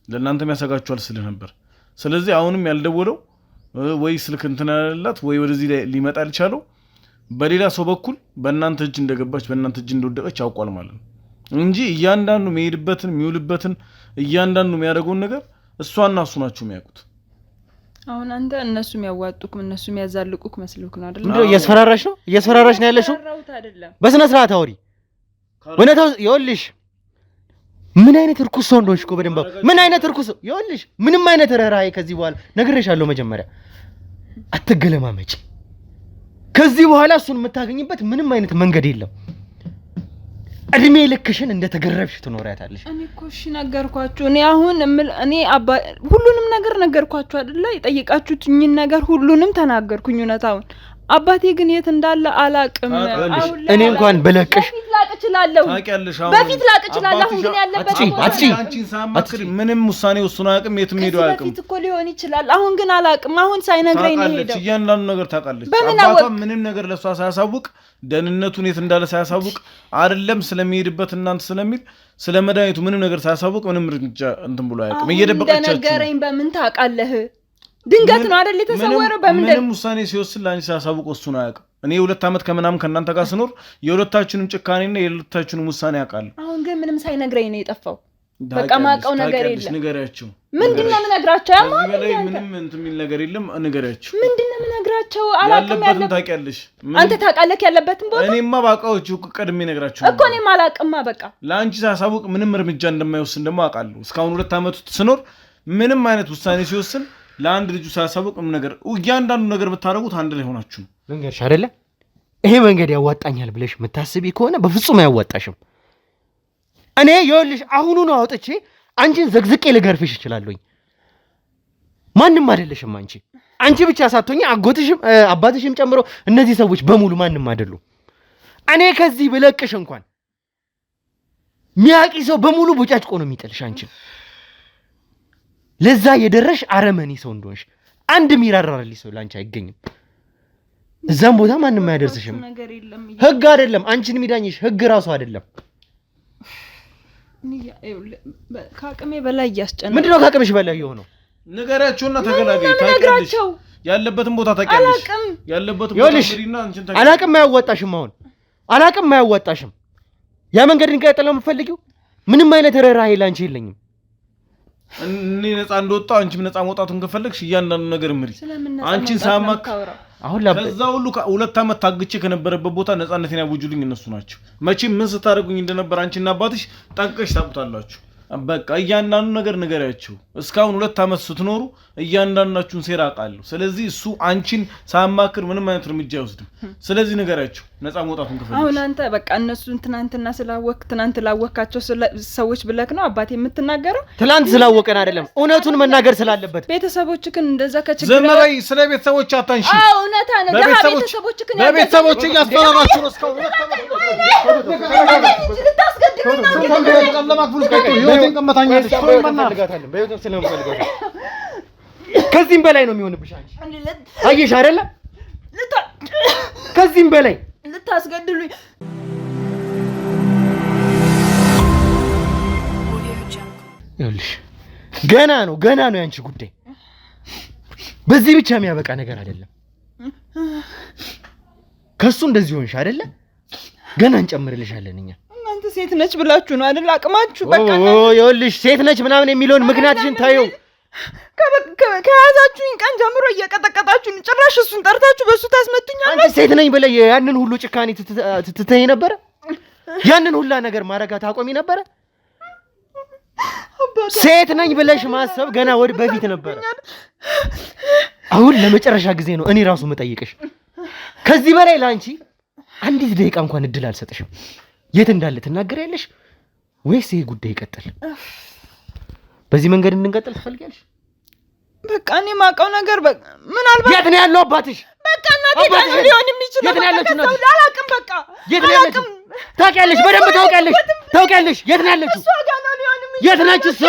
ለእናንተም ያሰጋችኋል ስለ ነበር። ስለዚህ አሁንም ያልደወለው ወይ ስልክ እንትን ያለላት ወይ ወደዚህ ሊመጣ አልቻለው በሌላ ሰው በኩል በእናንተ እጅ እንደገባች በእናንተ እጅ እንደወደቀች ያውቋል ማለት ነው እንጂ እያንዳንዱ የሚሄድበትን የሚውልበትን እያንዳንዱ የሚያደርገውን ነገር እሷና እሱ ናቸው የሚያውቁት። አሁን አንተ እነሱ የሚያዋጡክ እነሱ የሚያዛልቁክ መስሎክ ነው አይደል? እንደው እያስፈራራሽ ነው ያለሽው። በስነ ስርዓት አውሪ። ወነታው ይኸውልሽ ምን አይነት እርኩስ ሰው እንደሆንሽ እኮ በደንብ ምን አይነት እርኩስ ይኸውልሽ ምንም አይነት ራራይ ከዚህ በኋላ ነግሬሻለሁ። መጀመሪያ አትገለማመጪ። ከዚህ በኋላ እሱን የምታገኝበት ምንም አይነት መንገድ የለም። እድሜ ልክሽን እንደተገረብሽ ትኖሪያታለሽ። እኔ እኮ እሺ ነገርኳችሁ። እኔ አሁን እኔ ሁሉንም ነገር ነገርኳችሁ አይደለ? የጠየቃችሁኝን ነገር ሁሉንም ተናገርኩኝ እውነታውን። አባቴ ግን የት እንዳለ አላቅም። እኔ እንኳን በለቅሽ በፊት ላቅ እችላለሁ። ግን ያለበት አንቺን ምንም ውሳኔ ወስኖ አያውቅም። የትም ሄዶ አያውቅም። በፊት እኮ ሊሆን ይችላል። አሁን ግን አላቅም። አሁን ሳይነግረኝ ነው ሄደው። እያንዳንዱ ነገር ታውቃለች። አባቷ ምንም ነገር ለሷ ሳያሳውቅ ደህንነቱን የት እንዳለ ሳያሳውቅ አይደለም ስለሚሄድበት እናንተ ስለሚል ስለ መድኃኒቱ ምንም ነገር ሳያሳውቅ ምንም እርምጃ እንትን ብሎ አያውቅም። እየደበቀቻችሁ እንደነገረኝ በምን ታውቃለህ? ድንገት ነው አይደል የተሰወረው? ምንም ውሳኔ ሲወስን ላንቺ ሳያሳውቅ እሱ ነው አያውቅም። እኔ 2 ዓመት ከምናምን ከእናንተ ጋር ስኖር የሁለታችንም ጭካኔና የሁለታችንም ውሳኔ ያውቃለሁ። አሁን ግን ምንም ሳይነግረኝ ነው የጠፋው። በቃ ማውቀው ነገር የለም። ንገሪያቸው። ምንድነው የምነግራቸው? ከዚህ በላይ ምንም እንትን የሚል ነገር የለም። ንገሪያቸው። ምንድነው የምነግራቸው? አላውቅም። ያለበትን ታውቂያለሽ። አንተ ታውቃለህ ያለበትን ቦታ? እኔማ ባውቃዎች ቀድሜ እነግራቸው እኮ እኔም አላውቅማ። በቃ ለአንቺ ሳያሳውቅ ምንም እርምጃ እንደማይወስን ደግሞ አውቃለሁ። እስካሁን 2 ዓመት ስኖር ምንም አይነት ውሳኔ ሲወስን ለአንድ ልጁ ሳያሳውቅ ምን ነገር እያንዳንዱ ነገር ብታረጉት አንድ ላይ ሆናችሁ ልንገርሽ አይደለ? ይሄ መንገድ ያዋጣኛል ብለሽ የምታስቢ ከሆነ በፍጹም አያዋጣሽም። እኔ ይኸውልሽ አሁኑ ነው አውጥቼ አንቺን ዘግዝቄ ልገርፍሽ እችላለሁኝ። ማንም አይደለሽም አንቺ ብቻ ሳትሆኚ አጎትሽም አባትሽም ጨምሮ እነዚህ ሰዎች በሙሉ ማንም አይደሉም። እኔ ከዚህ ብለቅሽ እንኳን ሚያቂ ሰው በሙሉ ቦጫጭቆ ነው የሚጥልሽ አንቺን። ለዛ የደረሽ አረመኔ ሰው እንደሆንሽ አንድ ሚራራልሽ ሰው ላንቺ አይገኝም። እዛም ቦታ ማንም አያደርስሽም። ህግ አይደለም አንቺን የሚዳኝሽ ህግ ራሱ አይደለም። ከአቅሜ በላይ ያስጨነቀኝ ምንድነው? ከአቅምሽ በላይ የሆነው ንገሪያቸውና ተገላገይ። ታውቂያለሽ ያለበትን ቦታ ታውቂያለሽ። ያለበትን ቦታ ግሪና አንቺን ታውቂያለሽ። አላቅም አያዋጣሽም። አሁን አላቅም አያዋጣሽም። ያ መንገድ እንቀጥለው የምትፈልጊው ምንም አይነት ርህራሄ ላንቺ የለኝም። እኔ ነፃ እንደወጣው አንቺም ነፃ መውጣቱን ከፈለግሽ እያንዳንዱ ነገር ምሪ። አንቺን ሳማክ አሁን ከዛ ሁሉ 2 ዓመት ታግቼ ከነበረበት ቦታ ነፃነቴን ያውጁልኝ እነሱ ናቸው። መቼም ምን ስታደርጉኝ እንደነበር አንቺና አባትሽ ጠንቅቀሽ ታውቁታላችሁ። በቃ እያንዳንዱ ነገር ንገሪያቸው። እስካሁን 2 ዓመት ስትኖሩ እያንዳንዳችሁን ሴራ አውቃለሁ። ስለዚህ እሱ አንቺን ሳማክር ምንም አይነት እርምጃ አይወስድም። ስለዚህ ንገሪያቸው ነፃ መውጣቱን ከፈለግሽ። አሁን አንተ በቃ እነሱን ትናንትና ትናንት ላወካቸው ሰዎች ብለክ ነው አባቴ የምትናገረው? ትናንት ስላወቀን አይደለም እውነቱን መናገር ስላለበት። ቤተሰቦችክን እንደዛ ከችግር ዝም በይ። ስለ ቤተሰቦች አታንሺ። አዎ እውነታ ነው። ቤተሰቦችክን በቤተሰቦች እያስፈራራችሁ ነው። እስካሁን ከዚህም በላይ ነው የሚሆንብሽ አንቺ። አየሽ አይደለ? ከዚህም በላይ ልታስገድሉኝ። ይኸውልሽ ገና ነው ያንቺ ጉዳይ። በዚህ ብቻ የሚያበቃ ነገር አይደለም። ከሱ እንደዚህ ሆንሽ አይደለ? ገና እንጨምርልሻለን እኛ። እናንተ ሴት ነች ብላችሁ ነው አይደል አቅማችሁ? በቃ ይኸውልሽ ሴት ነች ምናምን የሚለውን ምክንያትሽን ታየው። ከያዛችሁኝ ቀን ጀምሮ እየቀጠቀጣችሁኝ ጭራሽ እሱን ጠርታችሁ በሱ ታስመቱኛላችሁ። አንቺ ሴት ነኝ ብለሽ ያንን ሁሉ ጭካኔ ትተይ ነበረ? ያንን ሁላ ነገር ማረጋ ታቆሚ ነበረ? ሴት ነኝ ብለሽ ማሰብ ገና በፊት ነበረ። አሁን ለመጨረሻ ጊዜ ነው እኔ ራሱ መጠይቅሽ። ከዚህ በላይ ላንቺ አንዲት ደቂቃ እንኳን እድል አልሰጥሽም። የት እንዳለ ትናገሪያለሽ፣ ወይስ ይሄ ጉዳይ ይቀጥል? በዚህ መንገድ እንድንቀጥል ትፈልጊያለሽ? በቃ እኔ ማውቀው ነገር በቃ ምናልባት የት ነው ያለው አባትሽ? በቃ እናቴ ጋር ነው ሊሆን የሚችለው። የት ነው ያለችው እናትሽ? አላውቅም። በቃ የት ነው ያለችው? ታውቂያለሽ፣ በደንብ ታውቂያለሽ። የት ነው ያለችው? እሷ ጋር ነው ሊሆን የሚችለው። የት ነች እሷ?